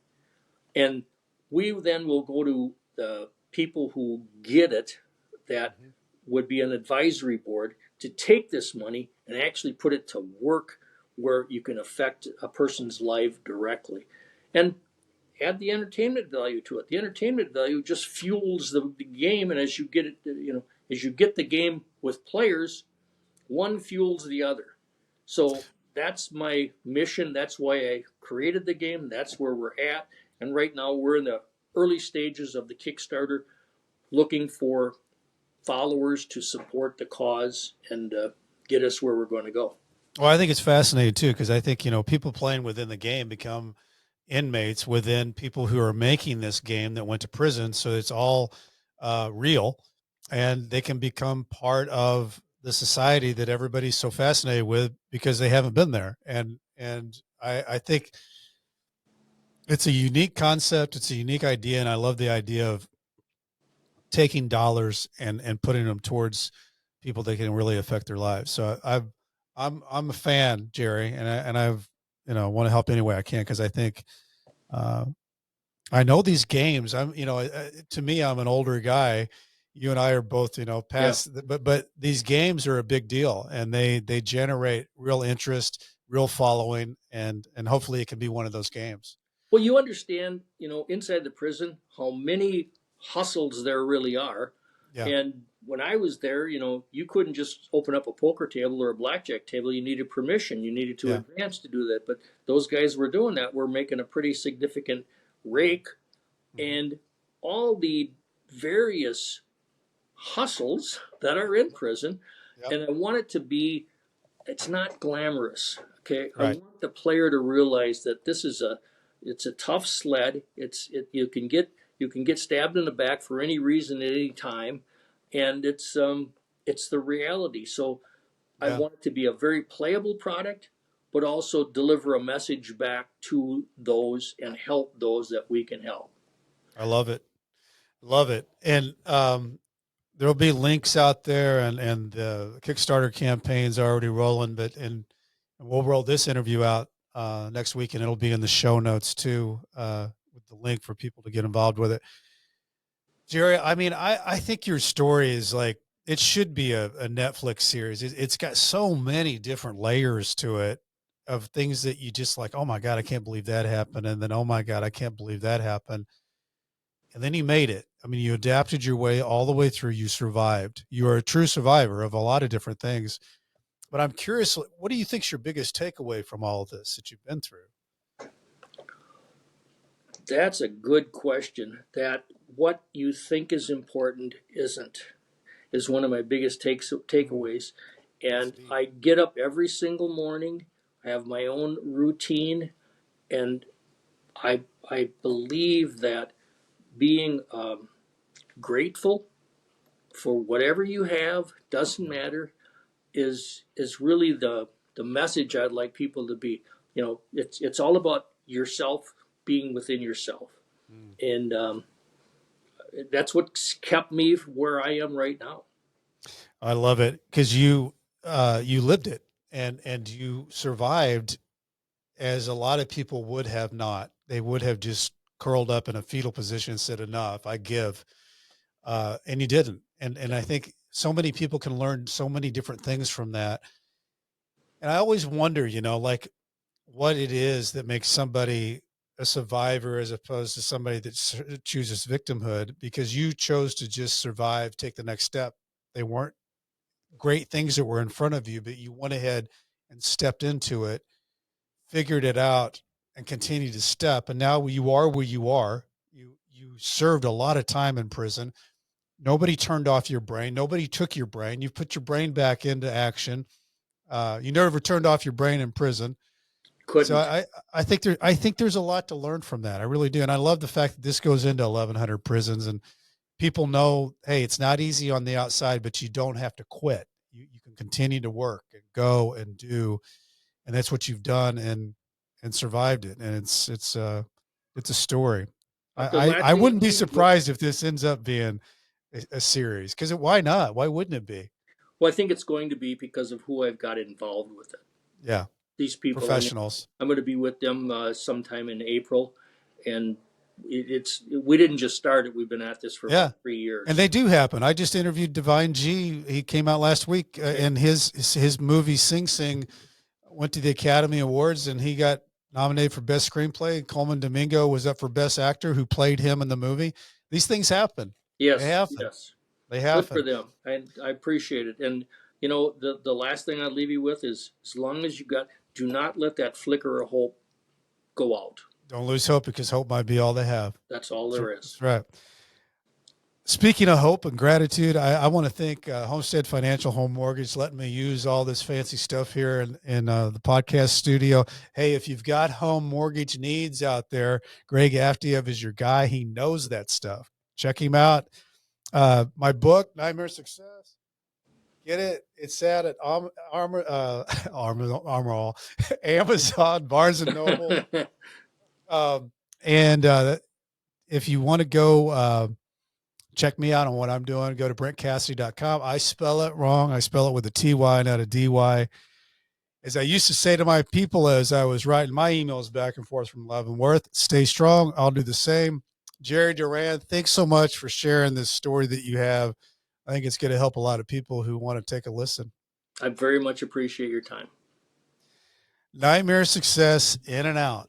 and we then will go to the people who get it, that Mhm. would be an advisory board, to take this money and actually put it to work where you can affect a person's life directly. And add the entertainment value to it. The entertainment value just fuels the game, and as you get it, as you get the game with players, one fuels the other. So that's my mission. That's why I created the game. That's where we're at. And right now we're in the early stages of the Kickstarter, looking for followers to support the cause and get us where we're going to go. Well, I think it's fascinating too because I think people playing within the game become inmates within people who are making this game that went to prison. So it's all real, and they can become part of the society that everybody's so fascinated with because they haven't been there. And I think It's a unique concept. It's a unique idea. And I love the idea of taking dollars and putting them towards people that can really affect their lives. So I'm a fan, Jerry, and I've, want to help any way I can. Cause I think, uh, I know these games. To me, I'm an older guy. You and I are both, Yeah. past, but these games are a big deal, and they generate real interest, real following, and hopefully it can be one of those games. Well, you understand, inside the prison, how many hustles there really are. Yeah, And when I was there, you couldn't just open up a poker table or a blackjack table. You needed permission. You needed to yeah, advance to do that. But those guys were doing that. Were making a pretty significant rake, hmm, and all the various hustles that are in prison. yep, And I want it to be, it's not glamorous. Okay. I right. want the player to realize that it's a tough sled. You can get stabbed in the back for any reason at any time. And it's the reality. So I Yeah, want it to be a very playable product, but also deliver a message back to those and help those that we can help. I love it, love it, and there'll be links out there, and the Kickstarter campaign's already rolling, and we'll roll this interview out next week, and it'll be in the show notes too, with the link for people to get involved with it. Jerry, I mean, I think your story is like it should be a Netflix series. It's got so many different layers to it of things that you just like, oh my God, I can't believe that happened. And then, oh my God, I can't believe that happened. And then you made it. I mean, you adapted your way all the way through. You survived. You are a true survivor of a lot of different things. But I'm curious, what do you think's your biggest takeaway from all of this that you've been through? That's a good question. That what you think is important isn't is one of my biggest takeaways. That's And deep. I get up every single morning. I have my own routine, and I believe that being grateful for whatever you have doesn't matter is really the message I'd like people to be. It's all about yourself, being within yourself, Mm. and that's what's kept me where I am right now. I love it because you lived it and you survived as a lot of people would have not. They would have just curled up in a fetal position and said, "Enough, I give," and you didn't. And I think so many people can learn so many different things from that. And I always wonder, like what it is that makes somebody a survivor as opposed to somebody that chooses victimhood because you chose to just survive, take the next step. They weren't great things that were in front of you, but you went ahead and stepped into it, figured it out, and continued to step. And now you are where you are. You served a lot of time in prison. Nobody turned off your brain. Nobody took your brain. You put your brain back into action. You never turned off your brain in prison. So Couldn't. I think there's a lot to learn from that. I really do, and I love the fact that this goes into 1,100 prisons, and people know, hey, it's not easy on the outside, but you don't have to quit. You can continue to work and go and do, and that's what you've done and survived it, and it's a story. The last I thing wouldn't I'll be leave you with. surprised if this ends up being a series because why not? Why wouldn't it be? Well, I think it's going to be because of who I've got involved with it. Yeah, These people, professionals. I'm going to be with them sometime in April, and we didn't just start it. We've been at this for about Yeah. three And years. they do happen. I just interviewed Divine G. He came out last week, Okay. and his movie Sing Sing went to the Academy Awards, and he got nominated for Best Screenplay. Coleman Domingo was up for Best Actor, who played him in the movie. These things happen. They Yes, happen. yes. They Good for happen. them. I appreciate it. And the last thing I'd leave you with is as long as you got, do not let that flicker of hope go out. Don't lose hope because hope might be all they have. That's all there is. That's right. Speaking of hope and gratitude, I want to thank Homestead Financial Home Mortgage letting me use all this fancy stuff here in the podcast studio. Hey, if you've got home mortgage needs out there, Greg Aftiev is your guy. He knows that stuff. Check him out. My book, Nightmare Success. Get it? It's at Armor All, Amazon, Barnes and Noble. And if you want to go check me out on what I'm doing, go to brentcassity.com. I spell it wrong. I spell it with a TY, not a DY. As I used to say to my people as I was writing my emails back and forth from Leavenworth, stay strong. I'll do the same. Jerry Durand, thanks so much for sharing this story that you have. I think it's going to help a lot of people who want to take a listen. I very much appreciate your time. Nightmare success, in and out.